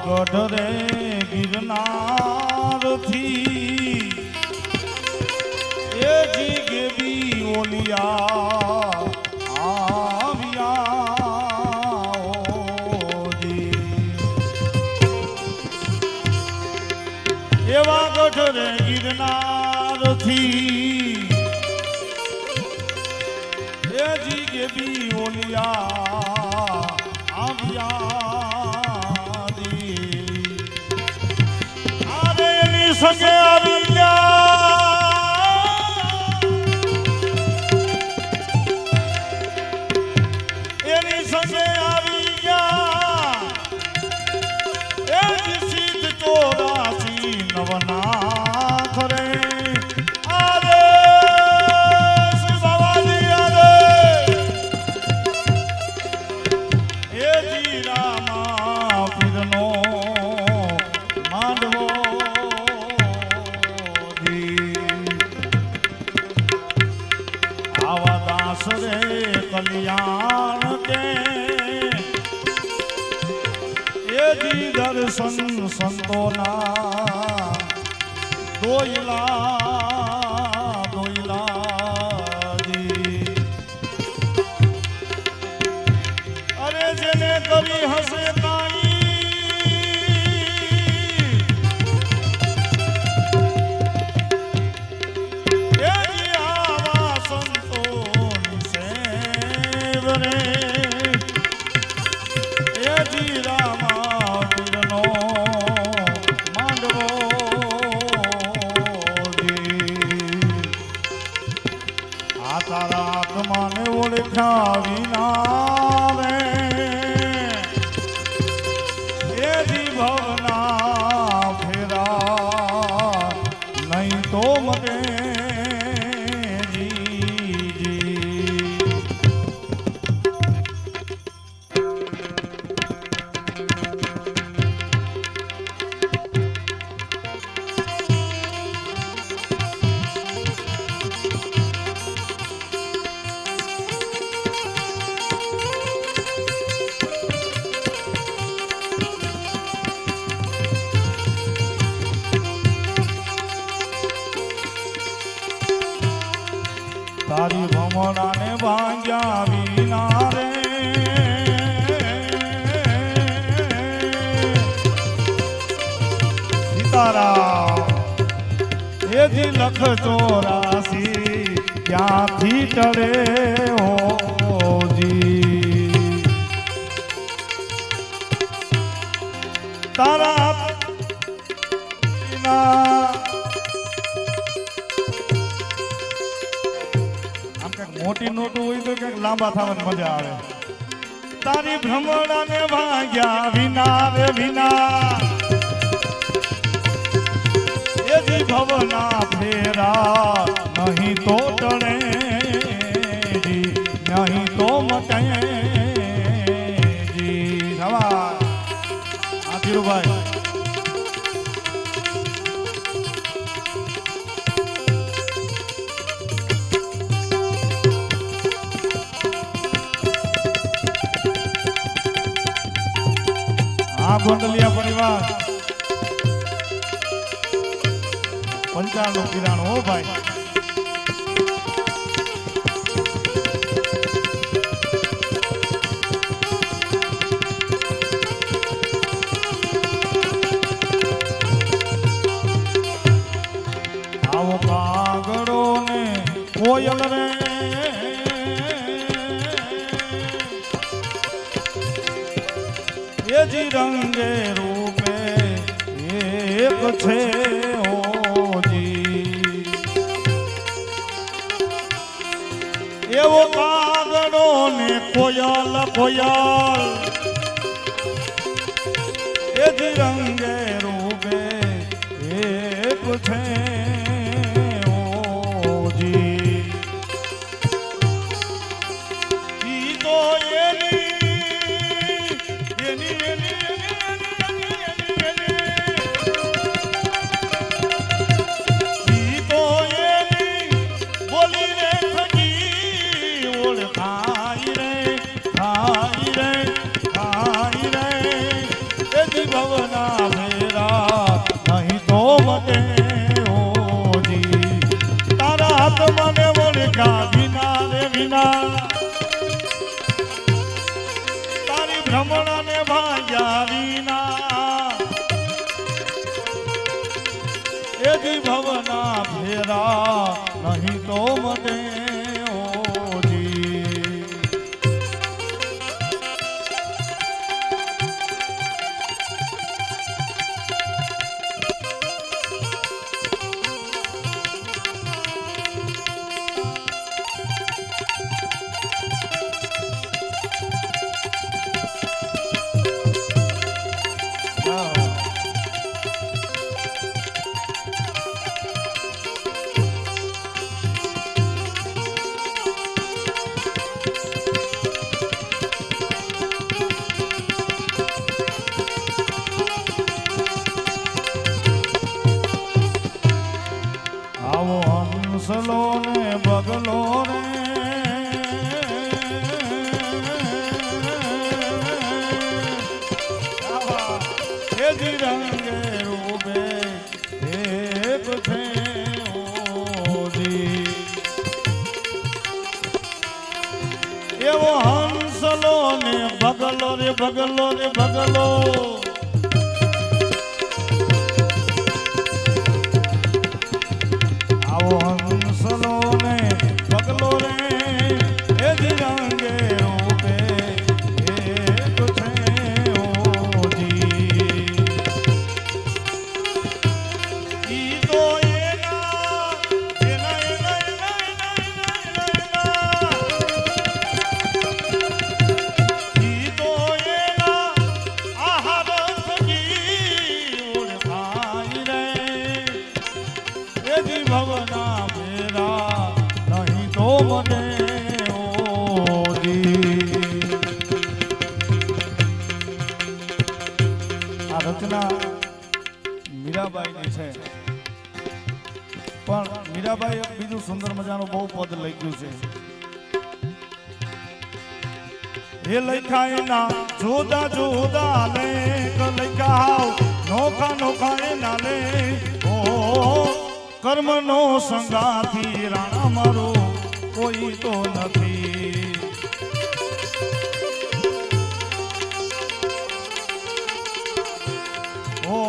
ગઢ રે ગિરનાર થી એ જી ગેબી ઓલિયા આવ્યા એવા ગઢ રે ગિરનાર થી એ જી ગેબી ઓલિયા આવ્યા સંગે આવી એની સંગે આવી ગયા એ સિદ્ધ ચોરાસી નવનાથ રે આરે શ્રી બાબાજી આરે એ જી રામા પીરનો માંડવો રે કલ્યાણ કે એ જી દર્શન સંતોના દોયલા દોયલા જી અરે જેને કરી હશે તાઈ તારા આત્માને ઓળખ્યા વિના રે એ ભવના ફેરા નહીં તો મટે તારી ભમરાને ભાંગ્યા વિના રે સીતારામ એથી લખ 84 ક્યાંથી ટળે હોજી તારા મોટી નોટું હોય તો કંઈક લાંબા થવાની મજા આવે તારી ભ્રમણાને ભાગ્યા વિના રે વિના એથી ભવના ફેરા નહીં તો ટળે નહીં તો મટે જી સવા આ ધીરુભાઈ આ ગોંડલિયા પરિવાર 95 કિરાણું હો ભાઈ આવો કાગડો ને કોયલ રે એજી રંગે રૂપે એક છે ઓજી એવો કાગડો ને કોયલ કોયલ એજી રંગે રૂપે એક છે ઓજી ઈ તો એની ભવના ફેરા નહીં તો મટે ઓજી તારા હાથમાં ઓળખ્યા વિના રે વિના તારી ભ્રમણાને ભાગ્યા વિના એથી ભવના ફેરા નહીં તો મટે હંસલો ને બગલો રે એજી રંગે રૂપે એક છે ઓજી એવો હંસલો ને બગલો રે બગલો રે બગલો હંસલો ને બગલો રે એજ રંગે રૂપે એક છે ઓજી ઈ તો એના મીરાબાઈની છે. પણ મીરાબાઈ એક બીજું સુંદર મજાનું બહુ પદ લખ્યું છે. એ લખ્યા એના જુદા જુદા લેખ લખ્યા નોખા નોખા એના લેખ. ઓ કર્મનો સંગાથી રાણા મારો કોઈ તો નથી. ઓ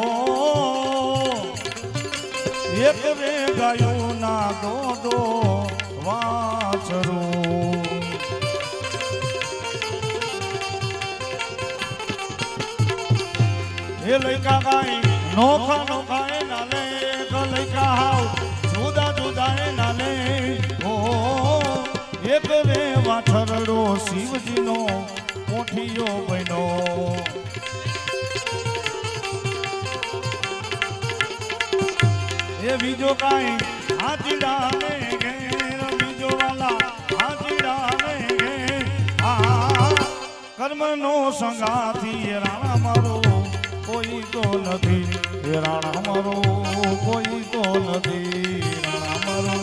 એક રે ગાયો ના દો વાછરું. એ લઈકા ગાય નોખા નોખા એના લેખ લઈકા હાવ જુદા જુદા એના લેખ. ઓ એક રે વાછરડો શિવજીનો કોઠિયો બન્યો. એ બીજો કાંઈ હાથીડા ને ઘેર બીજો વાલા હાથીડા ને ઘેર. આ કર્મનો સંગાથી રાણા મારો કોઈ તો નથી. રાણા મારો કોઈ તો નથી. રાણા મારો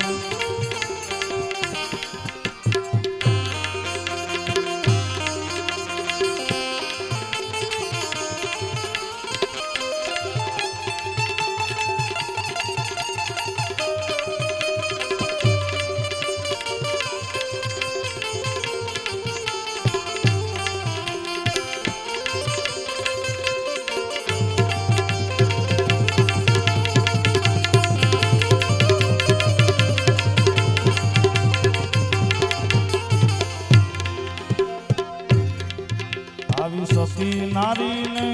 સતી નારીને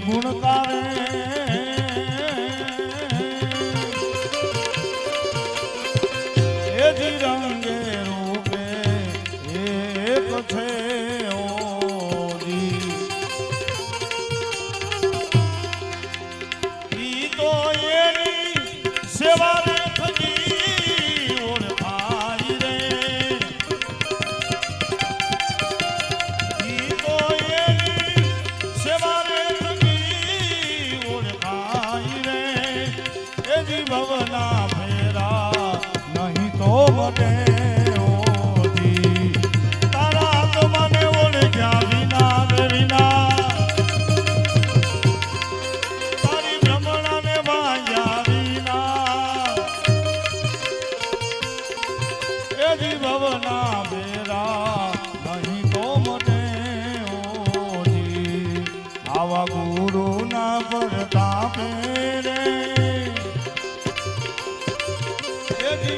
ગુણકારે. એ જ રંગે રૂપે એક છે ઓજી. ઈ તો એની સેવા રે થકી ઓળખાય રે. ઈ તો ભવના ફેરા નહીં તો મને ઓજી. તારા તો મને ઓળખ્યા વિના વિના તારી ભ્રમણાને વાયા વિના. એજી ભવના ફેરા નહીં તો મને ઓજી. આવા ગુરુના પ્રતાપે રે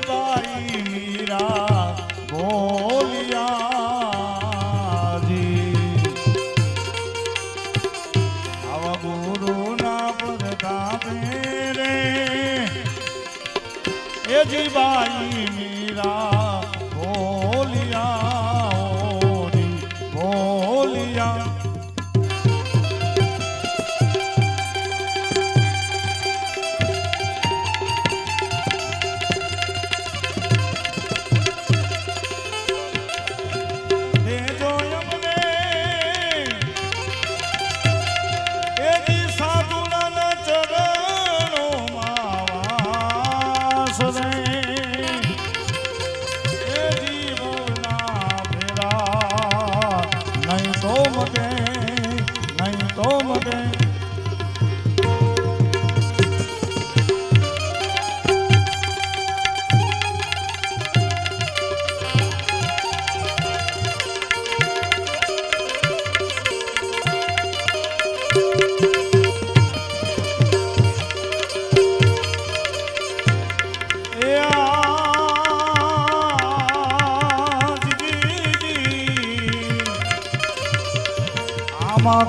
બાઈ મીરા બોલિયાજી. આવા ગુરુના પ્રતાપે રે એ જી બાઈ મીરા બોલિયા બોલિયા.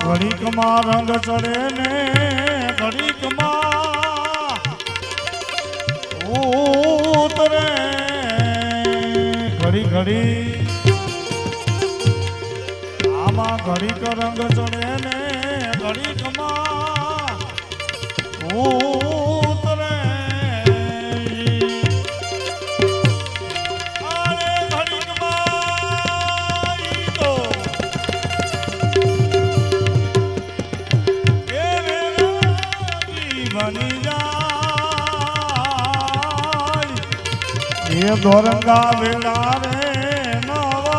ઘડીકમાં રંગ ચડે ને ઘડીકમાં ઉતરે. ઘડી ઘડી આમાં ઘડીક રંગ ચડે ને ઘડીકમાં ઉતરે. બની જા એ ધોરંગા વેલા રે નવા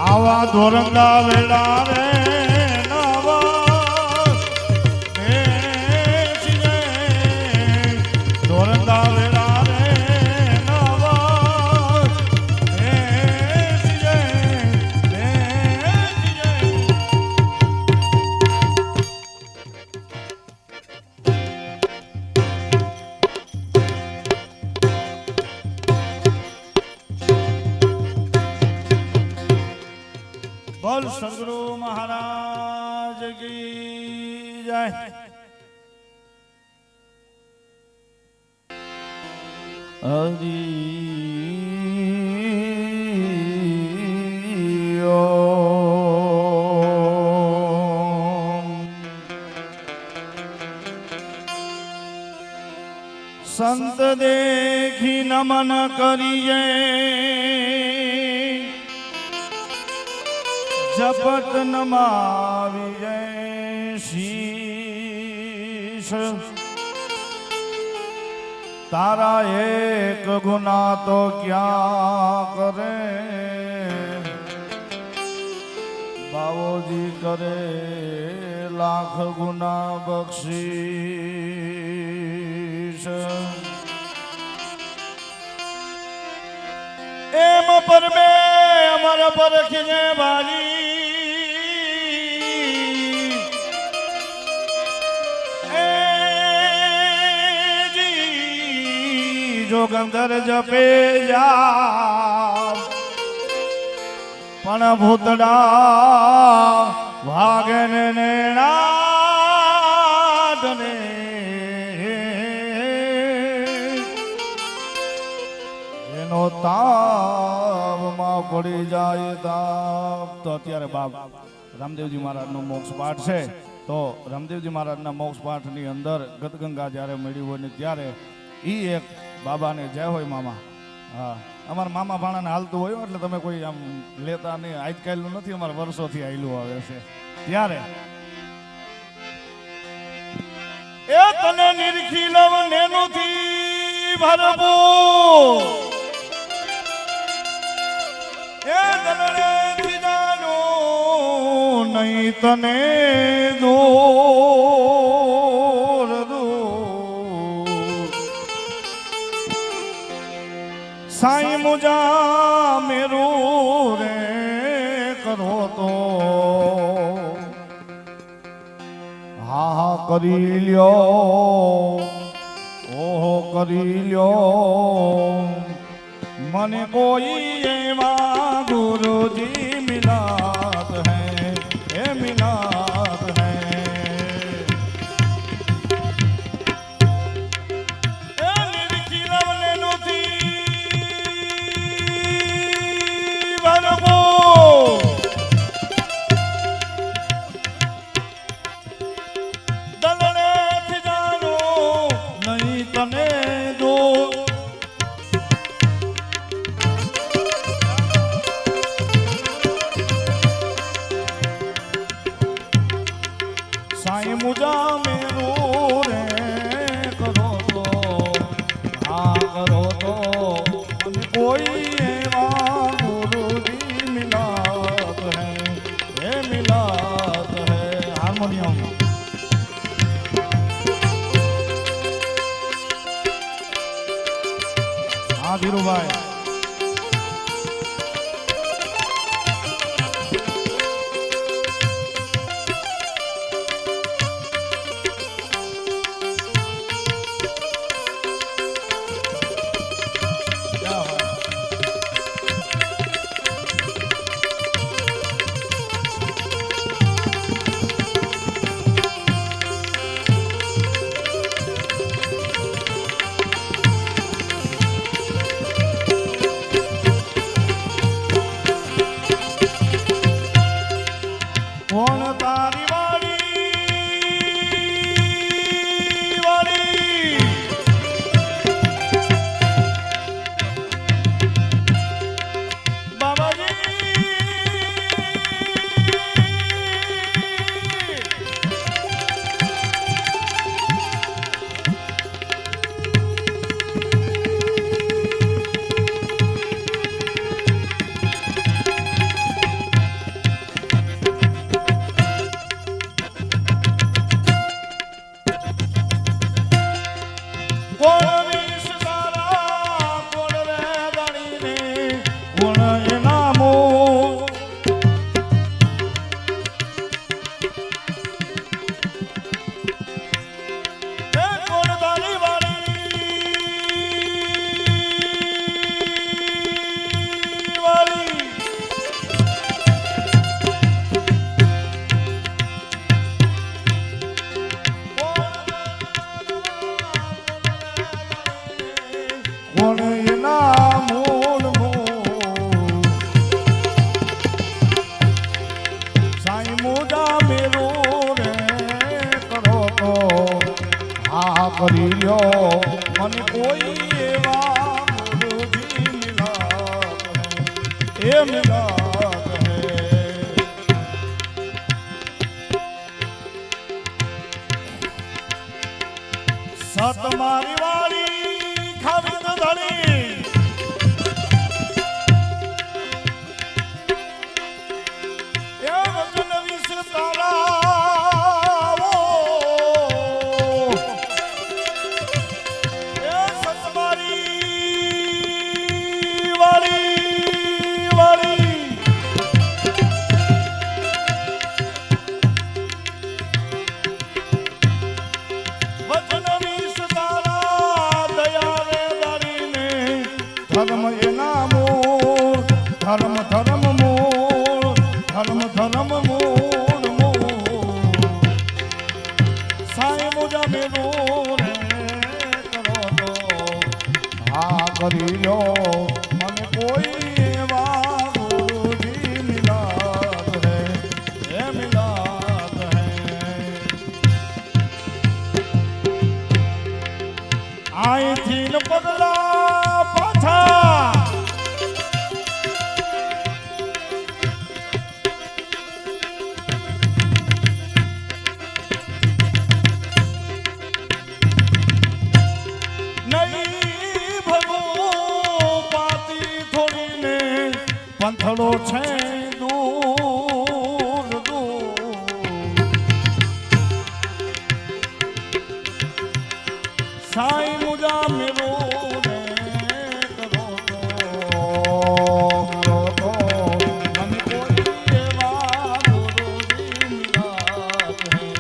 આવા ધોરંગા વેલા રે બોલ સદગુરુ મહારાજ કી જય। સંત દેખી નમન કરીએ જપત નમાવીએ શીશ તારા એક ગુના તો ક્યાં કરે બાવોજી કરે લાખ ગુના બક્ષીશ એમ પર બે અમર પર ખીજે બાજી જોગંદર જપે જા પણ ભૂતડા ભાગે ને નેણાડને એનો તાપમાં પડી જાય તાપ। તો અત્યારે બાપ રામદેવજી મહારાજનો મોક્ષ પાઠ છે તો રામદેવજી મહારાજના મોક્ષ પાઠની અંદર ગતગંગા જ્યારે મળી હોય ને ત્યારે ઈ એક બાબાને જય હોય મામા। હા અમારા મામા ભાણાને હાલતું હોય એટલે તમે કોઈ આમ લેતા નહીં, આજકાલનું નથી, અમારે વર્ષોથી હાલ્યું આવે છે। ત્યારે એ તને નિરખી લવ નેનુથી ભરપૂર એ દલડેથી જાણું નહીં તને દૂર દૂર સાઈ મુજા મેરું રે કરો તો હા હા કરી લ્યો ઓહો કરી લ્યો મને કોઈ એવા ગુરુજી મિલાત હૈ એ મિલાત હૈ એ નિરખી લવને નોથી બરબો દલડેથી જાણો નહીં તને દો સાઈ મુજા મેરું રે કરો તો હા કરો તો મને કોઈ એવા ગુરુજી મિલાત હૈ એ મિલાત હૈ। હાર્મોનિયમ હા ધીરુભાઈ કોણ એના મૂળ મૂળ સાઈ મોજા મેરો રે કરો તો હા કરી લ્યો મને કોઈ એવા ગુરુજી મિલાત હૈ એ મિલાત હૈ સત મારી વાળી ખાવી તો ધણી એ વચન વિશે તારા એ સત મારી વાળી વચન વિશે તારા દયા રે દાડીને ધર્મ એના મૂળ ધર્મ ધર્મ મૂળ ધર્મ ધર્મ મૂળ મૂળ સાઈ મુજા મેરો રે કરો તો હા કરી લ્યો મને કોઈ એવા ગુરુજી મિલાત હૈ એ મિલાત હૈ અહીંથી ન પગલા પાછા નહીં ભગો પાતી થોડીને પંથડો છે દૂર દૂર સાઈ મુજા મેરો રે કરો તો મને કોઈ એવા ગુરુજી મિલાત હૈ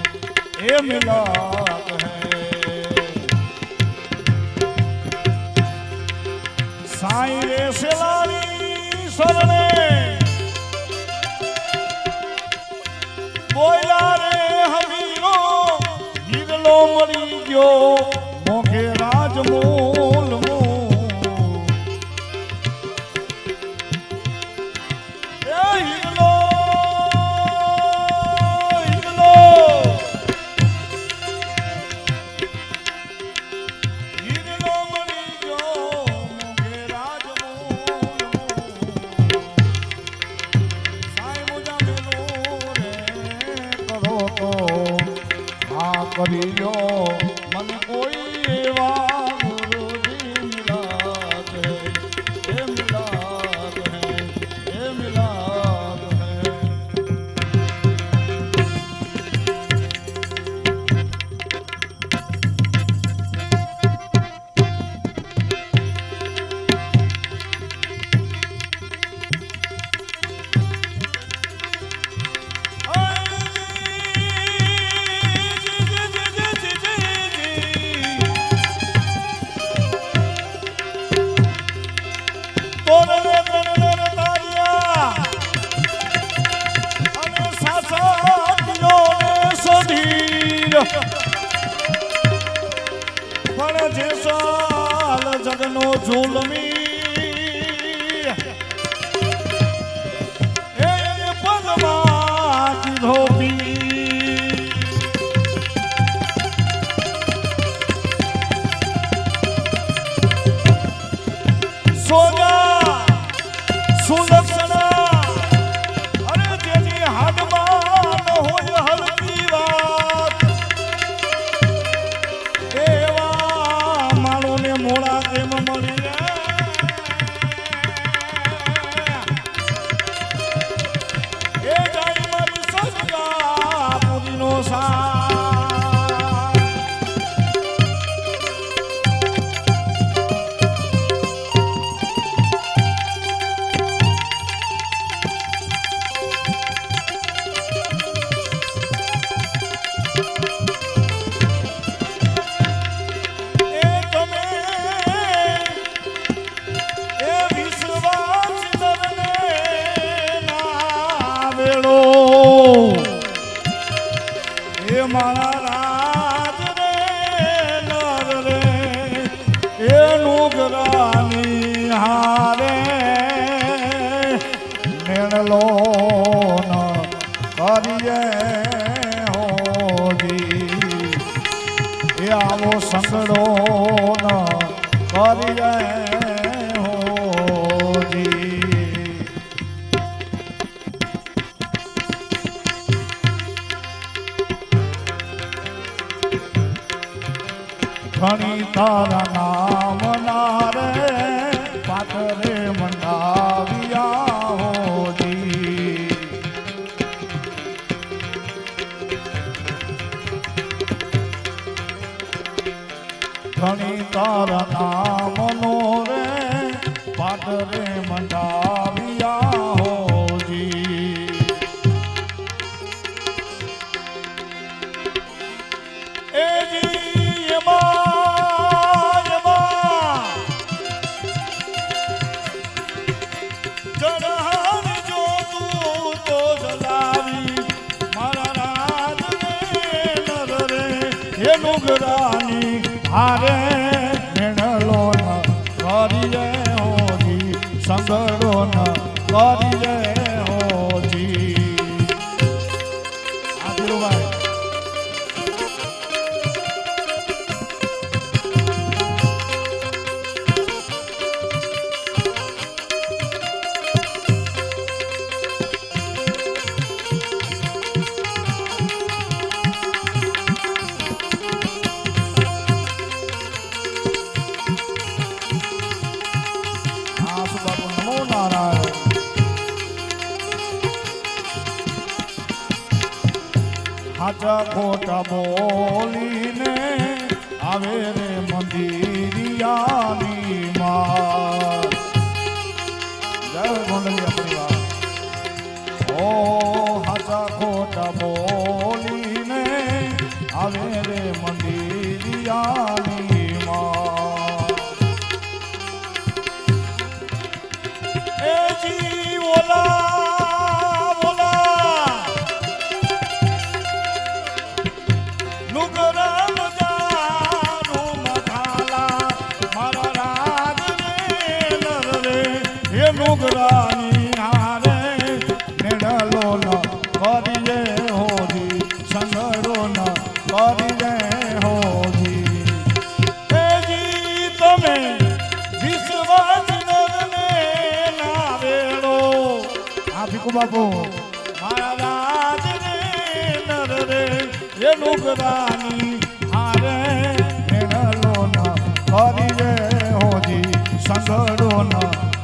એ મિલાત હૈ સાઈ રે સેલાની શરણે બોયલા રે હમીરો હીરલો મળી ગયો મોઘે રાજ મૂલ એ હીરલો હીરલો હીરલો મળી ગયો મોઘે રાજ મૂલ સાઈ મુજા મેલો રે કરો તો હા કરી લ્યો મને કોઈ એવા ગુરુજી મિલાત હૈ એ મિલાત હૈ એ મિલાત હૈ પણ જે સાલ જગનો ઝૂલમી એ પગમાં કીધો પી સોના સુલક્ષણા અરે જેની હાડમાં ન હોય હલકી વાત એવા માળોને મોડા કેમ મળી એ જાય મારી સજ્જા પૂરીનો સા નુગરાની હારે મેળલો ન કરીએ હોજી એ આવો સંગડો ન કરીએ હોજી ઘણી તારા નામ નારે પાતરે મંડાવ્યા હોજી ઘણી તારા નામ નો રે પાતરે મંડાવ્યા હોજી એ જી એમાં જડાન જો તું તો જલાવી મારા રાજને નર રે એ નુગરાની હારે મેળલો ન કરીએ હોજી સંગડો ન કરીએ હોજી આદિલભાઈ બાપુ નમો નારાયણ હાચા ખોટા બોલીને આવે રે મંદિરિયાની માં જય મંડલિયા પરિવાર ઓ હાચા ખોટા બોલીને આવે રે મંદિરિયાની માં એ જી ઓલા નુગરામ જાનું મથાલા મારા રાજને નર રે એ નુગરાની હારે મેળલો ન કરીએ હોજી સંગડો ન કરીએ હોજી એ જી તમે વિશ્વાસ નરને ના વેળો આ ભીખુ બાપુ મારા રાજને નર રે એ નુગરાની હારે મેળલો ન કરીએ હોજી સંગડો ન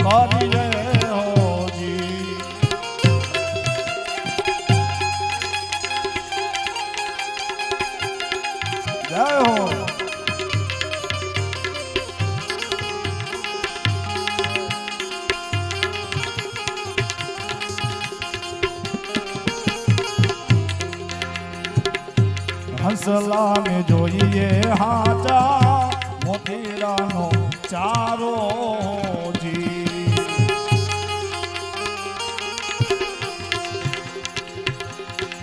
કરીએ હોજી જય હો હંસલાને જોઈએ હાચા મોતીડાનો ચારો જી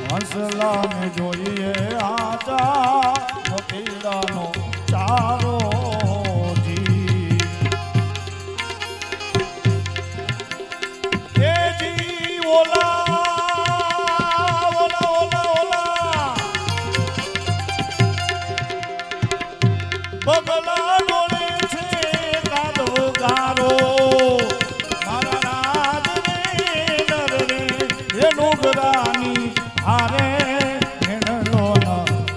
હંસલાને જોઈએ હાચા મોતીડાનો ચારો જી એ જી ઓલા બગલા ડોળે છે કાદો ગારો મારા રાજને નર રે એ નુગરાની હારે મેળલો ન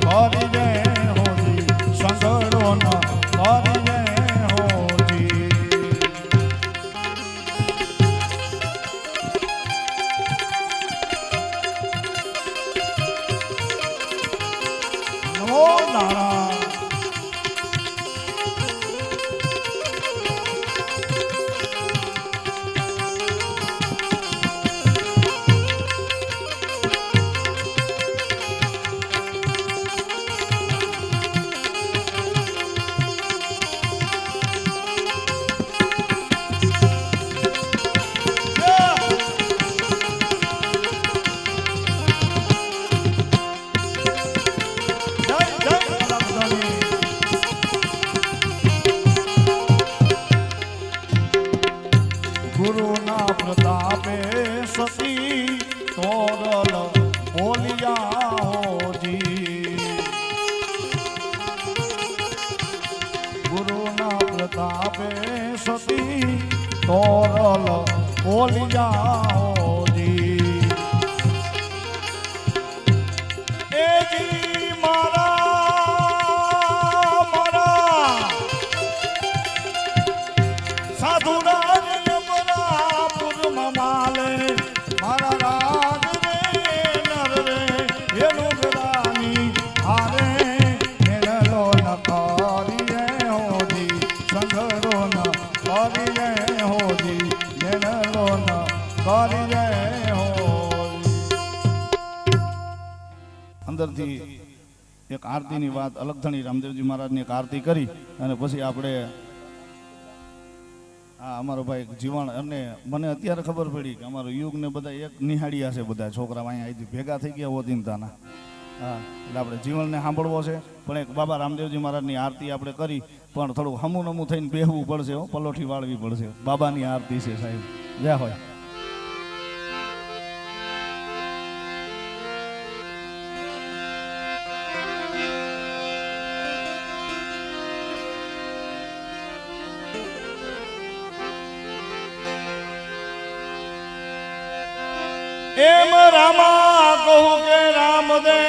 કરીએ હોજી સંગડો ન તાપે સતી તોરલ ઓલિયા જી એ જી મારા સાધુ રાજ યમરા પૂર્ણ માલે મારા રાજ રે નર રે એનું ગરાની હારે નેલો ન કરીએ હોજી સંઘરો ન કરીએ હોજી નેલો ન કરીએ હોજી અંદરથી એક આરતીની વાત અલગધણી રામદેવજી મહારાજની એક આરતી કરી અને પછી આપણે હા અમારો ભાઈ જીવણ અને મને અત્યારે ખબર પડી કે અમારો યુગ ને બધા એક નિહાળ્યા છે બધા છોકરા અહીંયા અહીંથી ભેગા થઈ ગયા ઓચિંતાના હા એટલે આપણે જીવનને સાંભળવો છે પણ એક બાબા રામદેવજી મહારાજની આરતી આપણે કરી પણ થોડું હમું નમું થઈને બેહવું પડશે પલોઠી વાળવી પડશે બાબાની આરતી છે સાહેબ જય હોય એમ રામા કહું કે રામદે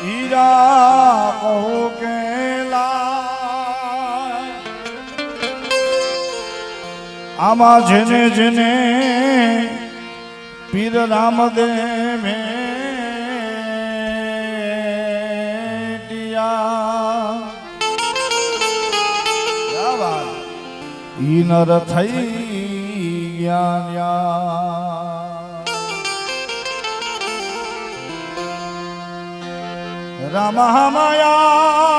હીરા કહું કે લાલ આમાં જેને જેને પીર રામદે મેટિયા ઈ નર થઈ ગયા રામા માયા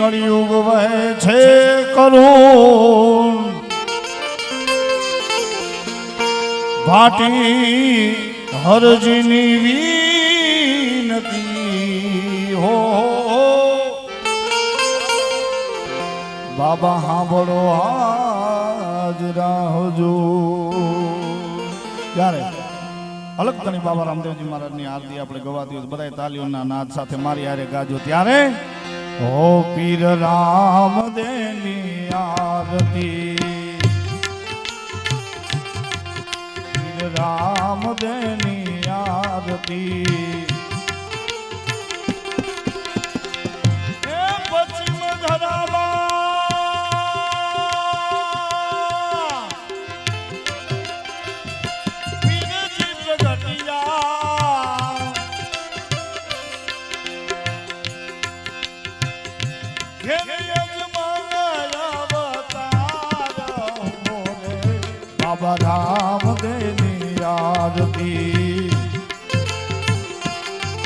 કળિયુગ વહે છે કરુણ ભાટી હરજીની વિનતી હો બાબા સાંભળો હાજરા હોજો ત્યારે અલગ તની બાબા રામદેવજી મહારાજની આરતી આપણે ગવાતી હોય બધા તાલીઓના નાદ સાથે મારી હારે ગાજો ત્યારે ઓ પીર રામદેવની આરતી પીર રામદેવની આરતી એ પશ્ચિમ ધરામાં પીરજી પ્રગટિયા બાબા રામદેવની આરતી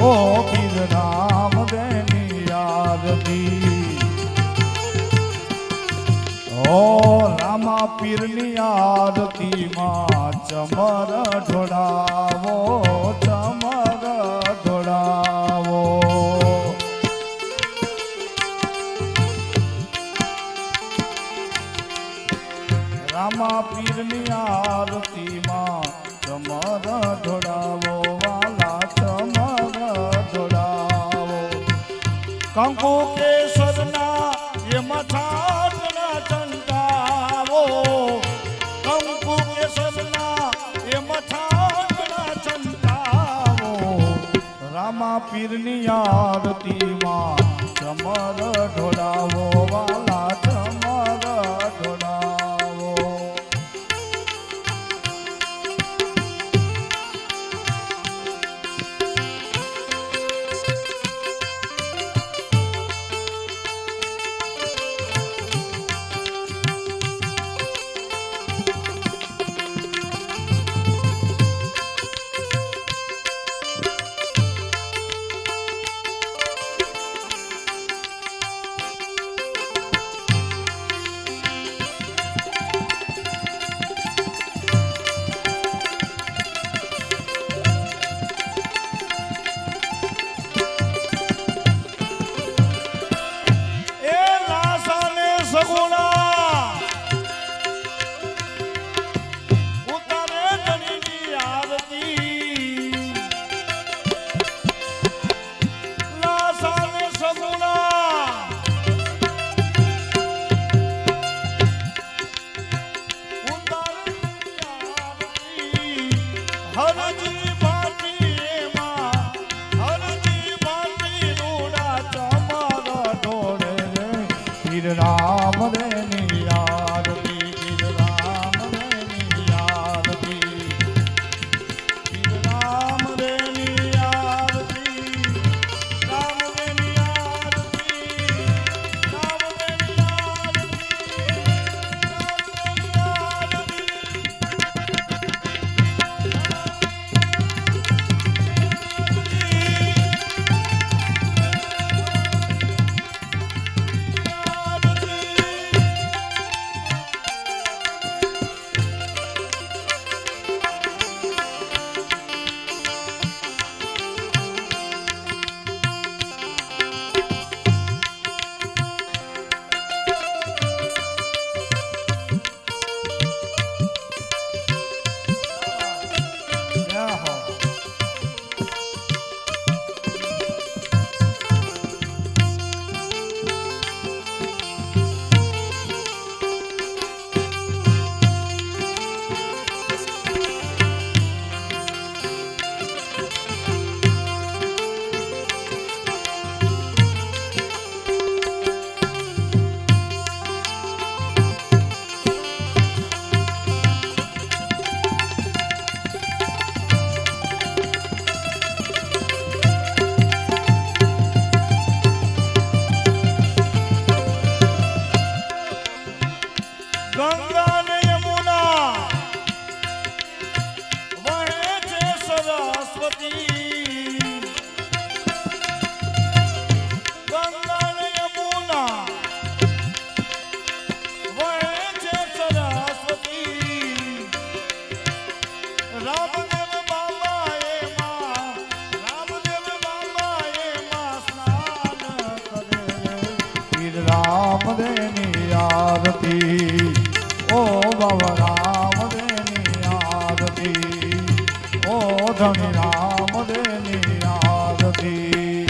ઓ પીર રામદેવની આરતી ઓ રામા પીરની આરતીમાં ચમર ઢોળાવો ચમર ઢોળાવો રામા પીરની આરતીમાં ચમર ઢોળાવો વાલા ચમર ઢોળાવો કંકુ કેસરના એ મથાટના ચંદાવો કંકુ કેસરના એ મથાટના ચંદાવો રામા પીરની આરતીમાં ચમર ઢોળાવો વાલા ચમર ઢોળાવો ધણી રામ દેની આરતી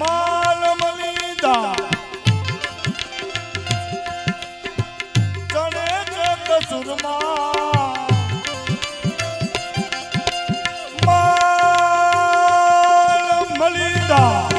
માલ મલીદા ચણે ચક સુરમા માલ મલીદા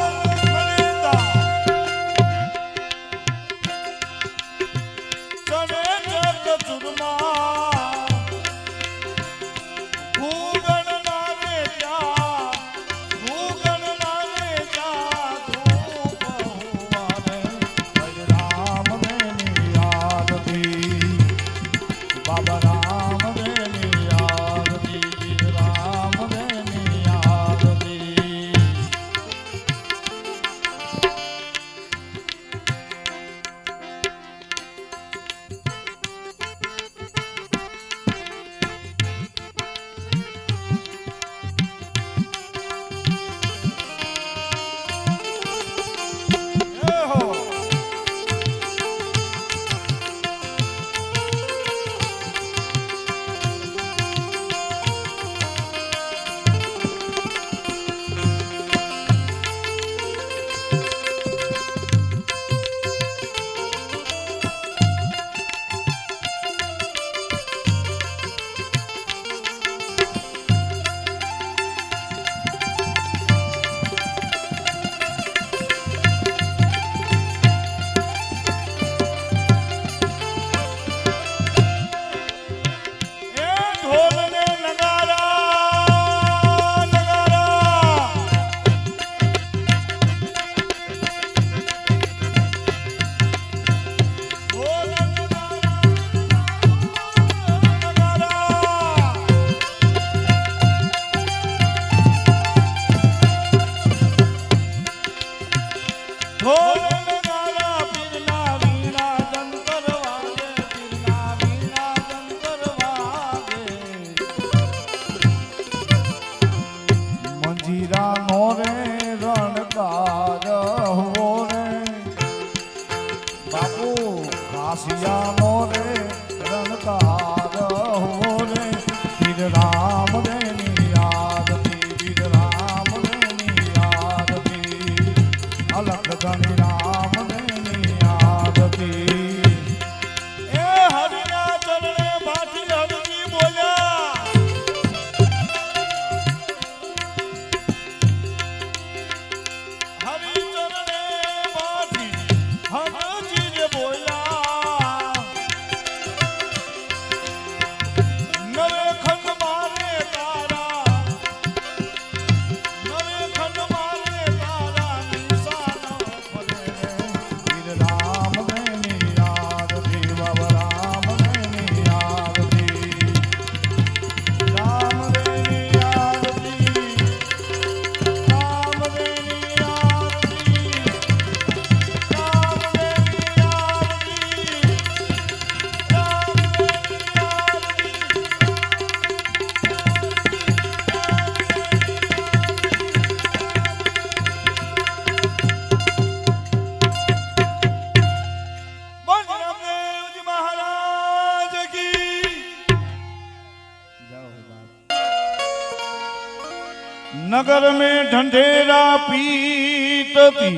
नगर में ढंढेरा पीटती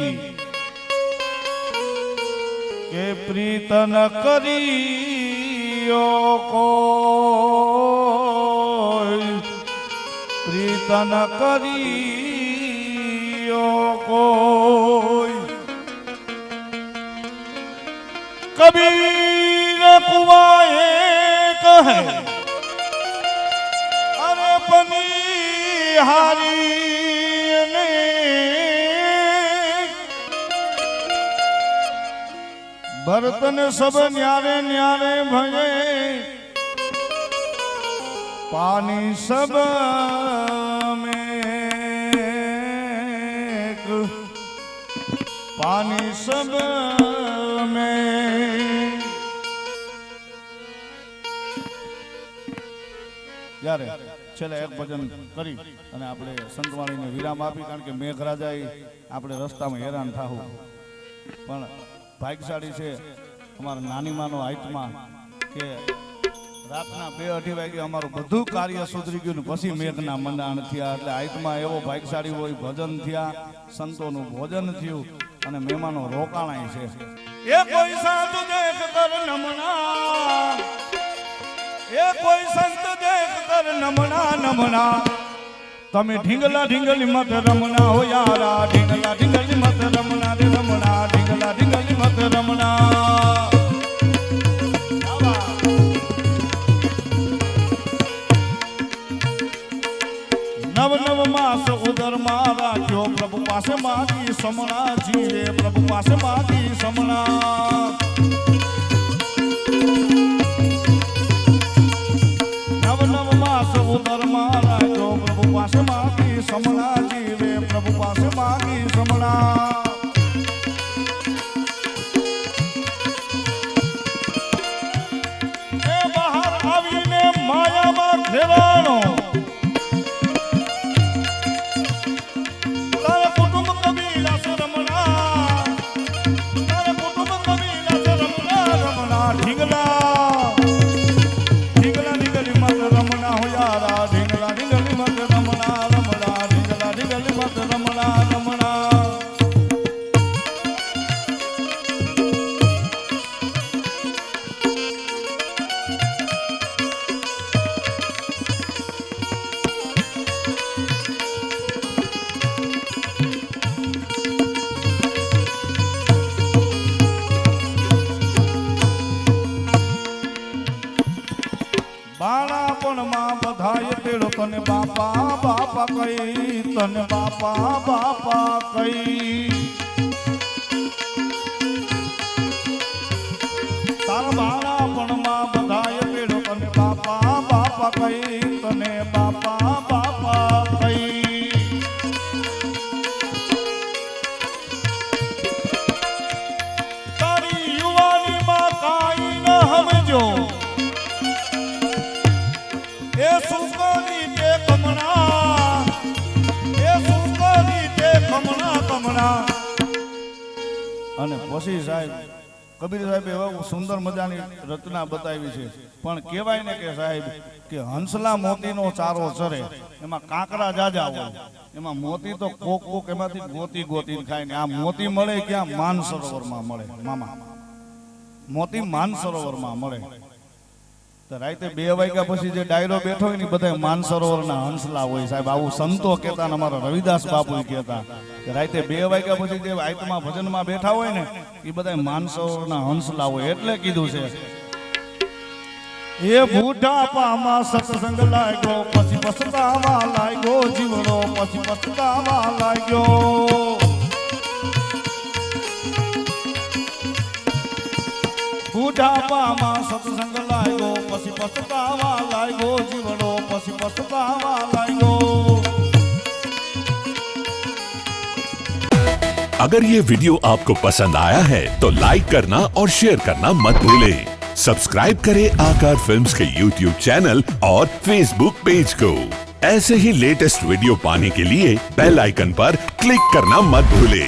के प्रीत न करियो कोई प्रीत न करियो कोई कबीर कुआए कहे अरे बनिहारी ने बर्तन सब न्यारे न्यारे भजे पानी सब में पानी सब में જ્યારે છેલ્લે એક ભજન કરી અને આપણે સંતવાણીને વિરામ આપી કારણ કે મેઘરાજાએ આપણે રસ્તામાં હેરાન થાવું પણ ભાગ્યશાળી છે અમારા નાની માનો હાઈટમાં કે રાતના 2-2:30 વાગે અમારું બધું કાર્ય સુધરી ગયું ને પછી મેઘના મંડાણ થયા. એટલે આત્મા એવો ભાગ્યશાળી હોય, ભજન થયા, સંતોનું ભોજન થયું અને મહેમાનો રોકાણાય છે. એ કોઈ સાધુ દેખ કર નમણા, એ કોઈ સંત દેખ કર નમણા નમણા, તમે ઢીંગલા ઢીંગલી મત રમણા હો યારા, ઢીંગલા ઢીંગલી મત રમણા રે રમણા, ઢીંગલા ઢીંગલી મત રમણા. નવ નવ માસ ઉદર માં રાખ્યો, પ્રભુ પાસે માગી સમણા, જીવે પ્રભુ પાસે માગી સમણા. નવ નવ માસ ઉદર માં રાખ્યો, પ્રભુ પાસે માગી સમણા, જીવે પ્રભુ પાસે માગી સમણા. એ બહાર આવીને માયામાં ઘેરાણો, બાળાપણમાં બધાય તેડો તને બાપા બાપા કઈ, તને બાપા બાપા કઈ. તારા બાળાપણમાં બધાય તેડો તને બાપા બાપા કઈ, તને બાપા બાપા કઈ. તારી યુવાનીમાં કાઈ ન સમજો, એ સુકરી તે કમણા, એ સુકરી તે કમણા કમણા. અને પછી સાહેબ કબીર સાહેબ એવા સુંદર મજાની રચના બતાવી છે. પણ કહેવાય ને કે સાહેબ કે હંસલા મોતીનો ચારો ચરે, એમાં કાંકરા જાજા હોય, એમાં મોતી તો કોક કોક એમાંથી ગોતી ગોતીને ખાય ને આ મોતી મળે ક્યાં? માન સરોવરમાં મળે મામા, મોતી માન સરોવરમાં મળે. તો રાતે 2 વાગ્યા પછી જે ડાયરો બેઠો હોય ને બધા માનસરોવરના હંસલા હોય સાહેબ. આવું સંતો કહેતા ને અમારા રવિદાસ બાપુ કહેતા. રાતે 2 વાગ્યા પછી જે આત્મા ભજનમાં બેઠા હોય ને એ બધા માનસરોવરના હંસલા હોય. એટલે કીધું છે એ બુઢાપામાં સત્સંગ લાગ્યો, પછી પછતાવા લાગ્યો જીવડો, પછી પછતાવા લાગ્યો. બુઢાપામાં સત્સંગ લાગ્યો, પછી પછતાવા લાગ્યો જીવડો, પછી પછતાવા લાગ્યો. अगर ये वीडियो आपको पसंद आया है तो लाइक करना और शेयर करना मत भूलें। सब्सक्राइब करें आकार फिल्म्स के YouTube चैनल और Facebook पेज को। ऐसे ही लेटेस्ट वीडियो पाने के लिए बेल आइकन पर क्लिक करना मत भूलें।